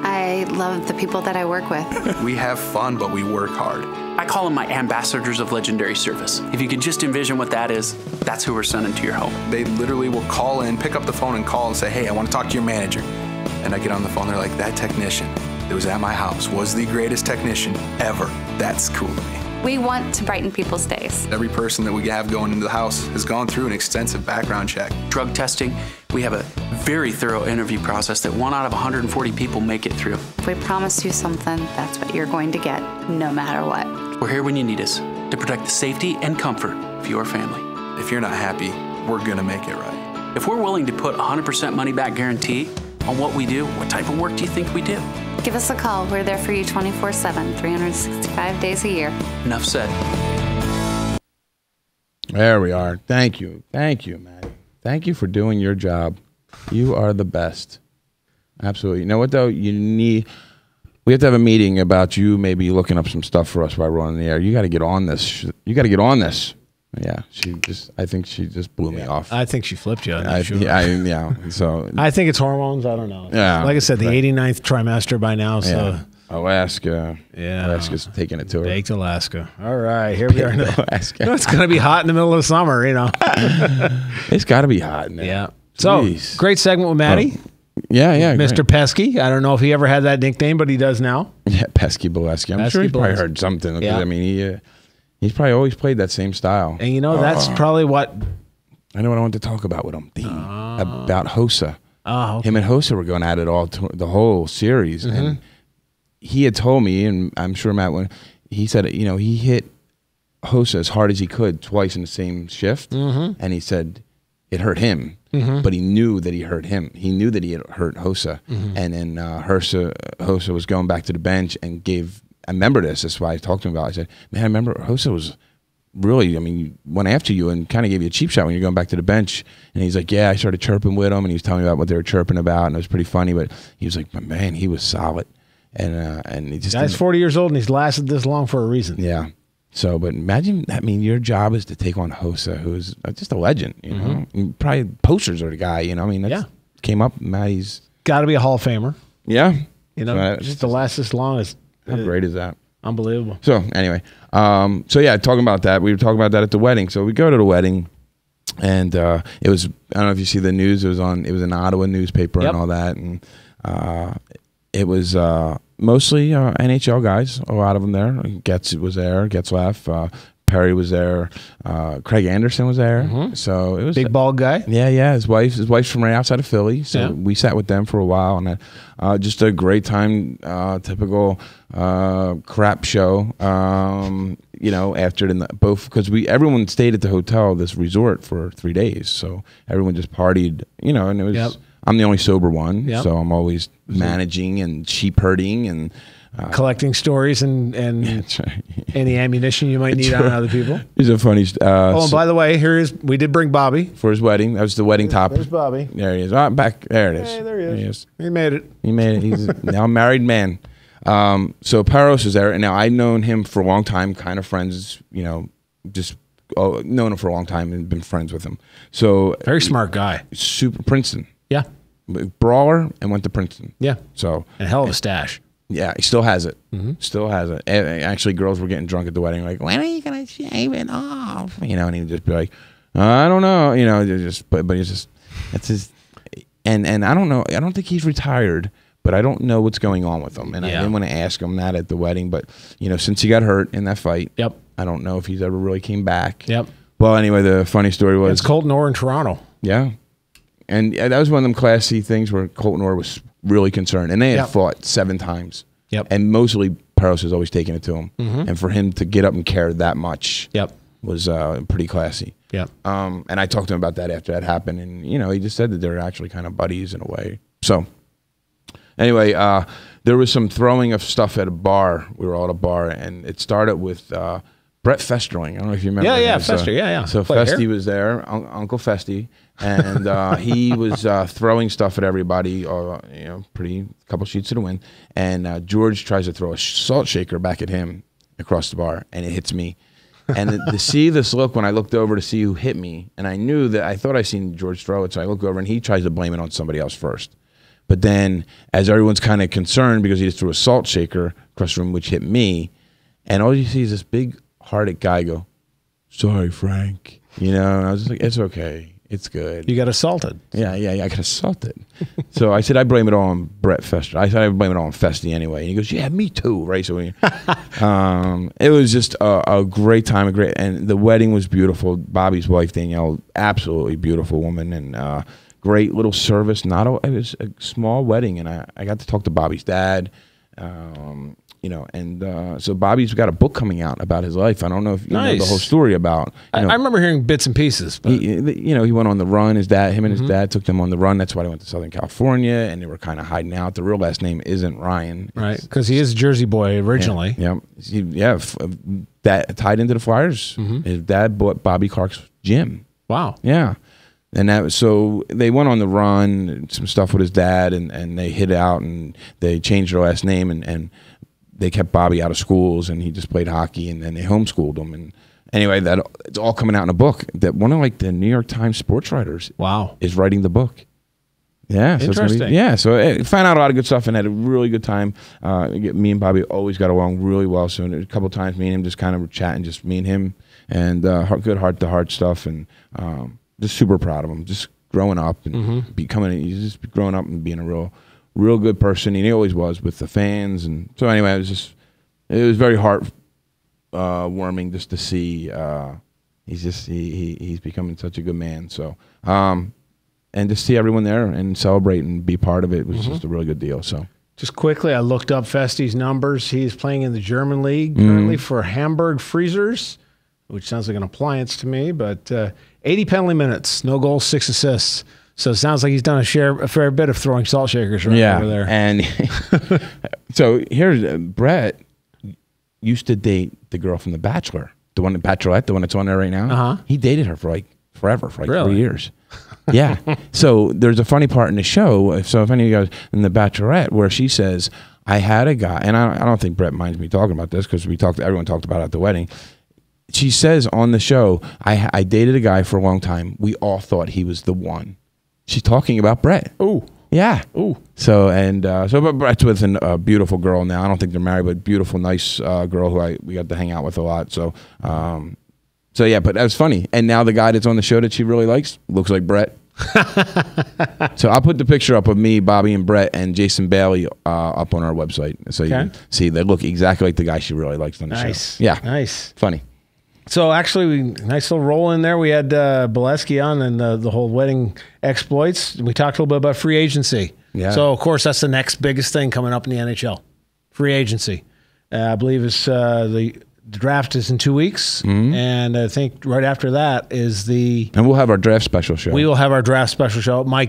I love the people that I work with. We have fun, but we work hard. I call them my ambassadors of legendary service. If you could just envision what that is, that's who we're sending to your home. They literally will call in, pick up the phone and call and say, hey, I want to talk to your manager. And I get on the phone, they're like, that technician that was at my house was the greatest technician ever. That's cool to me. We want to brighten people's days. Every person that we have going into the house has gone through an extensive background check. Drug testing. We have a very thorough interview process that 1 out of 140 people make it through. If we promise you something, that's what you're going to get, no matter what. We're here when you need us to protect the safety and comfort of your family. If you're not happy, we're going to make it right. If we're willing to put 100% money-back guarantee on what we do, what type of work do you think we do? Give us a call. We're there for you 24/7, 365 days a year. Enough said. There we are. Thank you, Maddie. Thank you for doing your job. You are the best. Absolutely. You know what though? We have to have a meeting about you maybe looking up some stuff for us while we're on the air. You got to get on this. You got to get on this. Yeah, I think she just blew me off. I think she flipped you. Sure. Yeah. So I think it's hormones. I don't know. Yeah. Like I said, the 89th trimester by now. So yeah. Alaska. Yeah. Alaska's taking it to her. Baked Alaska. All right, here we are. Alaska. It's going to be hot in the middle of summer, you know. It's got to be hot in there. Yeah. So, great segment with Maddie. Yeah. Mr. Great. Pesky. I don't know if he ever had that nickname, but he does now. Yeah, Pesky Bolesky. I'm sure he probably heard something. Yeah. I mean, he's probably always played that same style. And you know, that's probably what... I know what I want to talk about with him, Dean. About Hossa. Oh, okay. Him and Hossa were going at it the whole series. Mm-hmm. And he had told me, and I'm sure Matt, when he said, he hit Hossa as hard as he could twice in the same shift. Mm-hmm. And he said it hurt him, but he knew that he hurt him. He knew that he had hurt Hossa. Mm-hmm. And then Hossa was going back to the bench and I remember this. That's why I talked to him about it. I said, man, I remember Hossa was really, went after you and kind of gave you a cheap shot when you're going back to the bench. And he's like, yeah, I started chirping with him, and he was telling me about what they were chirping about, and it was pretty funny. But he was like, man, he was solid. And he just... Guy's 40 years old, and he's lasted this long for a reason. Yeah. So, but imagine, your job is to take on Hossa, who's just a legend, you know? Probably posters are the guy, that's came up, Maddie's... Got to be a Hall of Famer. Yeah. Just to last this long is... How great is that? Unbelievable. So anyway, talking about that, we were talking about that at the wedding. So we go to the wedding, and it was, I don't know if you see the news. It was an Ottawa newspaper and all that, and it was mostly NHL guys. A lot of them there. Getz was there. Getzlaff. Perry was there. Craig Anderson was there. So it was big bald guy. Yeah. His wife's from right outside of Philly. So we sat with them for a while, and just a great time. Typical crap show. After both, because everyone stayed at the hotel, this resort, for 3 days. So everyone just partied. And it was. I'm the only sober one, so I'm always managing and sheep herding and. Collecting stories and any ammunition you might need on other people. Here's a funny... and by the way, we did bring Bobby. For his wedding. That was the wedding top. There's Bobby. There he is. Back. There it is. Hey, there he is. He made it. He's now a married man. So Paros is there. And now I've known him for a long time, kind of friends, just known him for a long time and been friends with him. So very smart guy. Super Princeton. Yeah. Brawler and went to Princeton. Yeah. So... And hell of a stash. Yeah, he still has it. Still has it. Actually, girls were getting drunk at the wedding, like, when are you gonna shave it off? And he'd just be like, I don't know. But it's just, that's his. And I don't know. I don't think he's retired, but I don't know what's going on with him. And I didn't want to ask him that at the wedding, but since he got hurt in that fight, I don't know if he's ever really came back. Well, anyway, the funny story was it's Colton Orr in Toronto. Yeah, and that was one of them classy things where Colton Orr was really concerned, and they had fought 7 times. And mostly Paros has always taken it to him, and for him to get up and care that much, was pretty classy. And I talked to him about that after that happened, and he just said that they're actually kind of buddies in a way. So anyway, there was some throwing of stuff at a bar. We were all at a bar, and it started with Brett Festerling. I don't know if you remember. Yeah, Fester. Yeah. So Festy was there, Uncle Festy. And he was throwing stuff at everybody, pretty couple sheets to the wind. And George tries to throw a salt shaker back at him across the bar, and it hits me. And to see this look when I looked over to see who hit me, and I thought I seen George throw it, so I look over and he tries to blame it on somebody else first. But then, as everyone's kind of concerned because he just threw a salt shaker across the room, which hit me, and all you see is this big-hearted guy go, "Sorry, Frank." And I was just like, "It's okay. It's good." You got assaulted. Yeah, I got assaulted. So I said, I blame it all on Brett Fester. I said, I blame it all on Festy anyway. And he goes, yeah, me too, right? So it was just a great time, and the wedding was beautiful. Bobby's wife, Danielle, absolutely beautiful woman, and great little service. It was a small wedding, and I got to talk to Bobby's dad. So Bobby's got a book coming out about his life. I don't know if you know the whole story about. I remember hearing bits and pieces. But. He went on the run. Him and his dad took them on the run. That's why they went to Southern California, and they were kind of hiding out. The real last name isn't Ryan, right? Because he is a Jersey boy originally. that tied into the Flyers. His dad bought Bobby Clark's gym. Wow. Yeah. And that was, so they went on the run, and some stuff with his dad, and they hid out, and they changed their last name, and they kept Bobby out of schools, and he just played hockey, and then they homeschooled him. And anyway, that it's all coming out in a book. That one of like the New York Times sports writers, is writing the book. Yeah, so interesting. So I found out a lot of good stuff and had a really good time. Me and Bobby always got along really well. So a couple of times, me and him just kind of chatting, just me and him, and good heart-to-heart stuff, and just super proud of him. Just growing up and he's just growing up and being a real good person, and he always was with the fans. And so anyway, it was very heart-warming just to see. He's becoming such a good man. So. And to see everyone there and celebrate and be part of it was just a really good deal. So, just quickly, I looked up Festi's numbers. He's playing in the German league currently for Hamburg Freezers, which sounds like an appliance to me. But 80 penalty minutes, no goals, 6 assists. So it sounds like he's done a fair bit of throwing salt shakers over there. And so here's Brett used to date the girl from The Bachelor, the one, Bachelorette, the one that's on there right now. He dated her for like forever, for like 3 years. Yeah. So there's a funny part in the show. So if any of you guys in The Bachelorette, where she says, I had a guy, and I don't think Brett minds me talking about this because everyone talked about it at the wedding. She says on the show, I dated a guy for a long time. We all thought he was the one. She's talking about Brett. Ooh. Yeah. Ooh. So but Brett's with a beautiful girl now. I don't think they're married, but beautiful, nice girl who we got to hang out with a lot. So yeah, but that was funny. And now the guy that's on the show that she really likes looks like Brett. So I'll put the picture up of me, Bobby, and Brett, and Jason Bailey up on our website, so you can see they look exactly like the guy she really likes on the show. Yeah, nice, funny. So actually, nice little roll in there. We had Bolesky on and the whole wedding exploits. We talked a little bit about free agency. Yeah. So of course that's the next biggest thing coming up in the NHL, free agency. I believe it's the draft is in 2 weeks, and I think right after that is and we'll have our draft special show. We will have our draft special show. My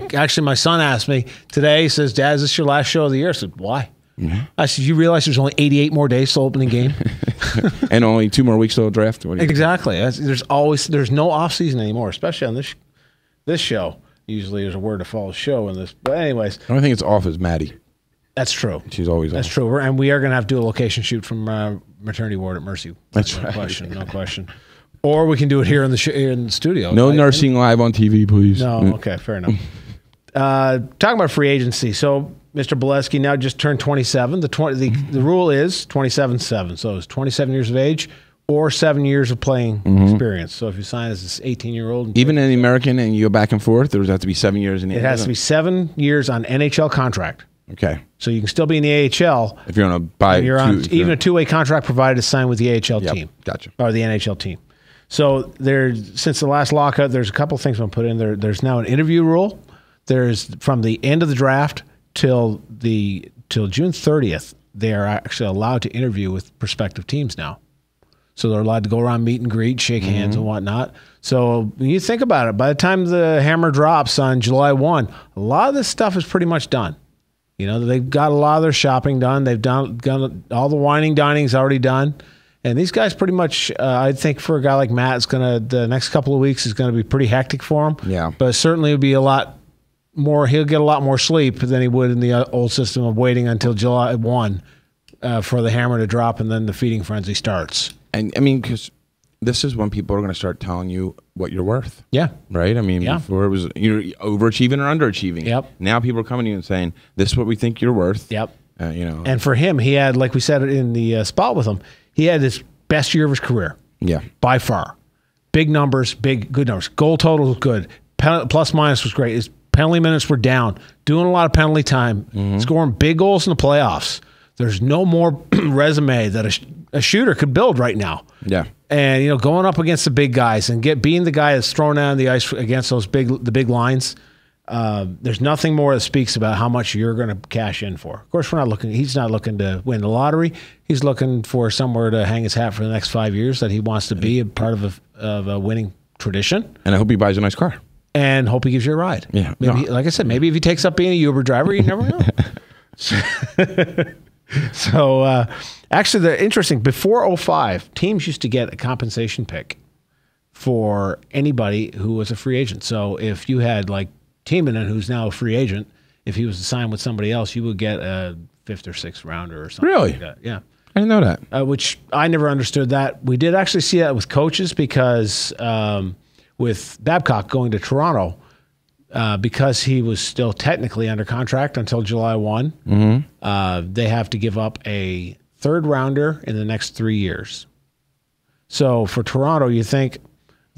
son asked me today. He says, "Dad, is this your last show of the year?" I said, "Why?" I said, "You realize there's only 88 more days till opening game, and only 2 more weeks till draft." Exactly. There's no off season anymore, especially on this show. Usually there's a word to follow show in this, but anyways, the only thing that's off is Maddie. That's true. She's always That's true. And we are going to have to do a location shoot from maternity ward at Mercy. That's no right. Question, no question. Or we can do it here in the studio. No nursing live on TV, please. No, okay, fair enough. Talking about free agency. So Mr. Bolesky now just turned 27. The rule is 27-7. So it's 27 years of age or 7 years of playing experience. So if you sign as this 18-year-old. Even in the American and you go back and forth, there has to be 7 years in the It has to be 7 years on NHL contract. Okay. So you can still be in the AHL. If you're on a buy, even a two-way contract provided to sign with the AHL team. Gotcha. Or the NHL team. So since the last lockout, there's a couple of things I'm put in there. There's now an interview rule. There's from the end of the draft till June 30th, they are actually allowed to interview with prospective teams now. So they're allowed to go around, meet and greet, shake hands and whatnot. So when you think about it, by the time the hammer drops on July 1, a lot of this stuff is pretty much done. You know, they've got a lot of their shopping done. They've done all the whining, dining is already done. And these guys pretty much, I think for a guy like Matt, the next couple of weeks is going to be pretty hectic for him. Yeah. But certainly it would be a lot more, he'll get a lot more sleep than he would in the old system of waiting until July 1 for the hammer to drop and then the feeding frenzy starts. And I mean, because this is when people are going to start telling you what you're worth. Yeah. Right? I mean, before it was you're overachieving or underachieving. Yep. Now people are coming to you and saying, this is what we think you're worth. Yep. And for him, he had, like we said in the spot with him, he had his best year of his career. Yeah. By far. Big numbers, good numbers. Goal total was good. Plus minus was great. His penalty minutes were down. Doing a lot of penalty time. Scoring big goals in the playoffs. There's no more resume that a shooter could build right now. Yeah. And going up against the big guys and being the guy that's thrown down the ice against the big lines, there's nothing more that speaks about how much you're going to cash in for. Of course, he's not looking to win the lottery. He's looking for somewhere to hang his hat for the next 5 years that he wants to be a part of a winning tradition. And I hope he buys a nice car. And hope he gives you a ride. Yeah. Maybe, like I said, maybe if he takes up being a Uber driver, you never know. So Actually, the interesting, before 05, teams used to get a compensation pick for anybody who was a free agent. So if you had like Timonen, who's now a free agent, if he was to sign with somebody else, you would get a 5th or 6th rounder or something. Really? Like that. Yeah. I didn't know that. Which I never understood that. We did actually see that with coaches because with Babcock going to Toronto, because he was still technically under contract until July 1, they have to give up a 3rd rounder in the next 3 years. So for Toronto, you think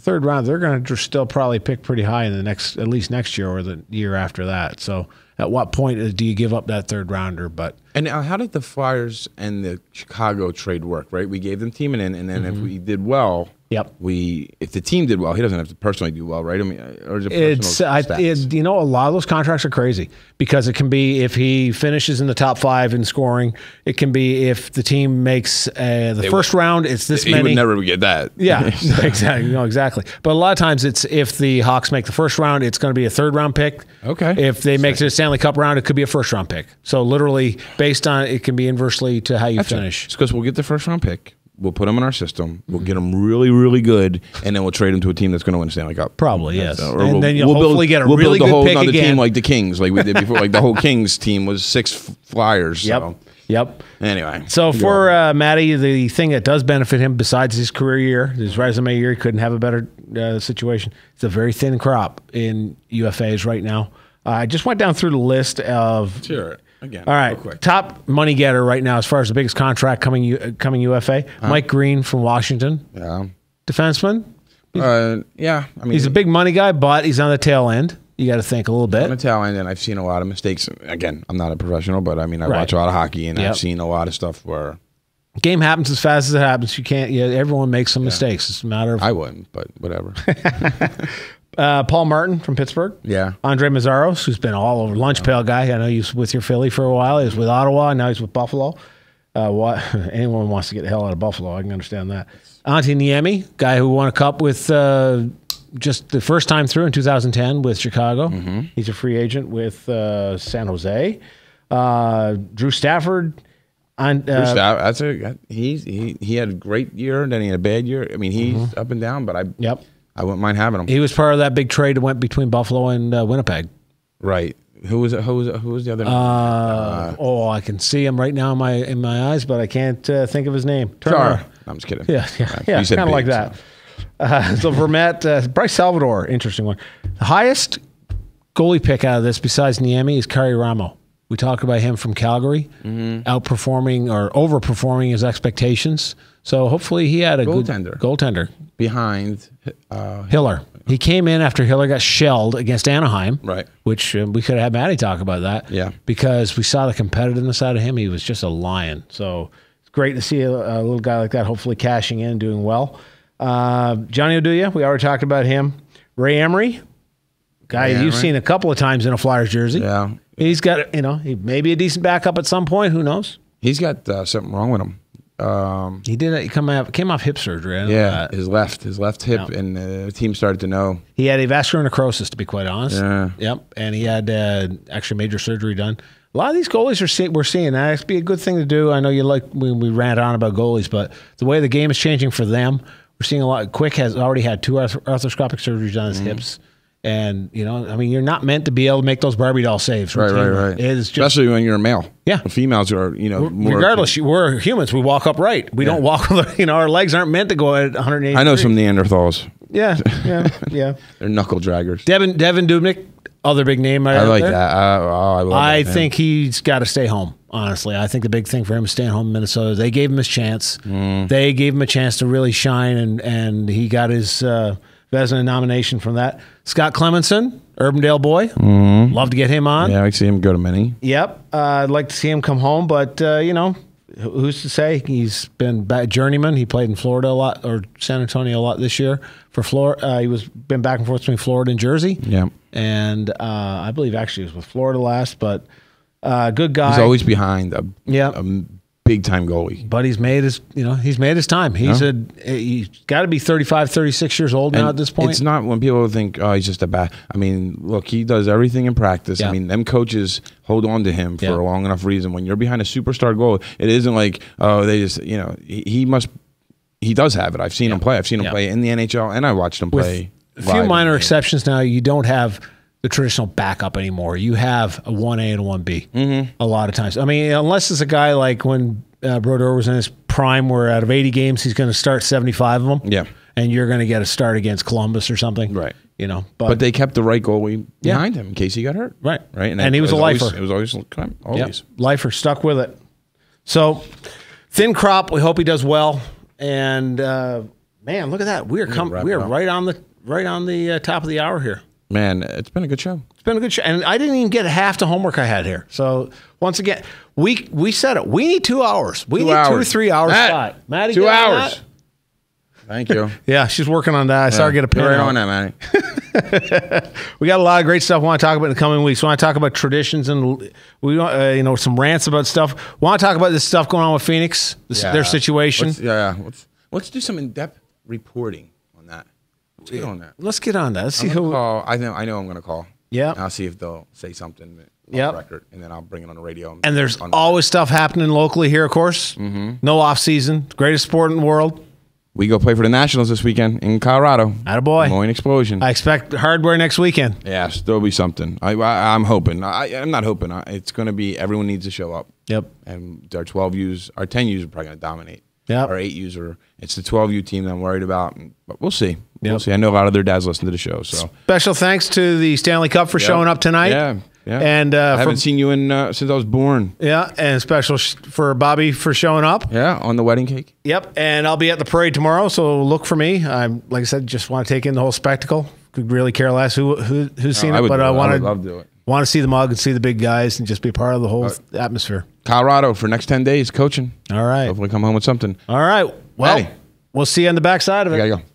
3rd round, they're going to still probably pick pretty high in the next, at least next year or the year after that. So at what point do you give up that 3rd rounder? And how did the Flyers and the Chicago trade work? Right, we gave them Timonen, and then if we did well, if the team did well, he doesn't have to personally do well, right? I mean, or is it personal you know, a lot of those contracts are crazy because it can be if he finishes in the top 5 in scoring. It can be if the team makes the first round, it's this many. He would never get that. Yeah, exactly. No, exactly. But a lot of times it's if the Hawks make the first round, it's going to be a 3rd round pick. Okay. If they make it to the Stanley Cup round, it could be a 1st round pick. So literally based on it can be inversely to how you finish. It's because we'll get the 1st round pick. We'll put them in our system. We'll get them really, really good, and then we'll trade them to a team that's going to win the Stanley Cup. Probably, yes. And then you'll hopefully get a really good pick again. Team like the Kings, like we did before. Like the whole Kings team was 6 Flyers. So. Yep. Anyway. So for Matty, the thing that does benefit him besides his career year, his resume year, he couldn't have a better situation. It's a very thin crop in UFAs right now. I just went down through the list of... Sure. Again, all right, top money getter right now as far as the biggest contract coming UFA, Mike Green from Washington. Yeah. Defenseman. Yeah. I mean, he's a big money guy, but he's on the tail end. You got to think a little bit. On the tail end, and I've seen a lot of mistakes. Again, I'm not a professional, but I mean, I watch a lot of hockey, and I've seen a lot of stuff where game happens as fast as it happens. You can't. Everyone makes some mistakes. It's a matter of. I wouldn't, but whatever. Paul Martin from Pittsburgh. Yeah. Andre Mazzaros, who's been all over. Lunch pail guy. I know he was with your Philly for a while. He was with Ottawa, and now he's with Buffalo. Anyone wants to get the hell out of Buffalo, I can understand that. Antti Niemi, guy who won a cup with just the first time through in 2010 with Chicago. He's a free agent with San Jose. Drew Stafford. He had a great year, and then he had a bad year. I mean, he's up and down, but I wouldn't mind having him. He was part of that big trade that went between Buffalo and Winnipeg. Right. Who was the other? I can see him right now in my eyes, but I can't think of his name. Sorry, I'm just kidding. Yeah, kind of like that. So Vermette, Bryce Salvador, interesting one. The highest goalie pick out of this, besides Niemi, is Kari Ramo. We talked about him from Calgary, outperforming or overperforming his expectations. So hopefully he had a good goaltender behind Hiller. He came in after Hiller got shelled against Anaheim, right? Which we could have had Matty talk about that, because we saw the competitiveness out of him. He was just a lion. So it's great to see a little guy like that hopefully cashing in, doing well. Johnny Oduya, we already talked about him. Ray Emery, guy you've seen a couple of times in a Flyers jersey. Yeah, he's got he may be a decent backup at some point. Who knows? He's got something wrong with him. He did. He came off hip surgery. His left hip, and the team started to know he had avascular necrosis. To be quite honest, yeah, and he had actually major surgery done. A lot of these goalies we're seeing that. It's be a good thing to do. I know you like when we rant on about goalies, but the way the game is changing for them, we're seeing a lot. Quick has already had 2 arthroscopic surgeries on his hips. And, you're not meant to be able to make those Barbie doll saves. Right. It's just, especially when you're a male. Yeah. Females are, more. Regardless, we're humans. We walk upright. We don't walk, our legs aren't meant to go at 180 I know degrees. some Neanderthals. Yeah. They're knuckle draggers. Devin Dubnyk, other big name. I like that. I think he's got to stay home, honestly. I think the big thing for him is staying home in Minnesota. They gave him his chance. They gave him a chance to really shine, and he got his Vezina nomination from that. Scott Clemenson, Urbandale boy. Love to get him on. Yeah, I see him go to many. Yep. I'd like to see him come home, but, who's to say? He's been journeyman. He played in Florida a lot, or San Antonio a lot this year for Florida. He been back and forth between Florida and Jersey. Yeah. And I believe actually he was with Florida last, but good guy. He's always behind a big time goalie. But he's made his time. He's he's got to be 35, 36 years old now at this point. It's not when people think, oh, he's just a bad. I mean, look, he does everything in practice. Yeah. I mean, them coaches hold on to him for a long enough reason. When you're behind a superstar goal, it isn't like, oh, they just, he does have it. I've seen him play. I've seen him play in the NHL, and I watched him play. With a few minor exceptions now, you don't have the traditional backup anymore. You have a 1A and a 1B a lot of times. I mean, unless it's a guy like when Brodeur was in his prime, where out of 80 games, he's going to start 75 of them. Yeah. And you're going to get a start against Columbus or something. Right. But they kept the right goalie behind him in case he got hurt. Right. Right. And he was a lifer. It was always. Lifer, stuck with it. So, thin crop. We hope he does well. And, man, look at that. We are right on the top of the hour here. Man, it's been a good show. It's been a good show. And I didn't even get half the homework I had here. So, once again, we said it. We need 2 hours. We need 2 or 3 hours. Maddie, 2 hours. Thank you. Yeah, she's working on that. I saw her get a pen. Right on that, Maddie. We got a lot of great stuff we want to talk about in the coming weeks. We want to talk about traditions and we want some rants about stuff. We want to talk about this stuff going on with Phoenix, their situation. Let's do some in-depth reporting on that. Let's get on that. Let's get on that. Let's see who. I know I'm going to call. Yeah. I'll see if they'll say something on the record, and then I'll bring it on the radio. And there's always stuff happening locally here, of course. Mm-hmm. No off season. Greatest sport in the world. We go play for the Nationals this weekend in Colorado. Attaboy. Des Moines Explosion. I expect hardware next weekend. Yes, there'll be something. I'm hoping. I'm not hoping. It's going to be everyone needs to show up. Yep. And our 12Us, our 10Us are probably going to dominate. Yep. Our 8Us it's the 12U team that I'm worried about. But we'll see. Yep. We'll see. I know a lot of their dads listen to the show. So special thanks to the Stanley Cup for showing up tonight. Yeah. And I haven't seen you since I was born. Yeah, and special for Bobby for showing up. Yeah, on the wedding cake. Yep, and I'll be at the parade tomorrow, so look for me. I'm like I said, just want to take in the whole spectacle. Could really care less who's seen it, but I want to see the mug and see the big guys and just be part of the whole atmosphere. Colorado for next 10 days coaching. All right. Hopefully come home with something. All right. Well, we'll see you on the backside of it. I gotta go.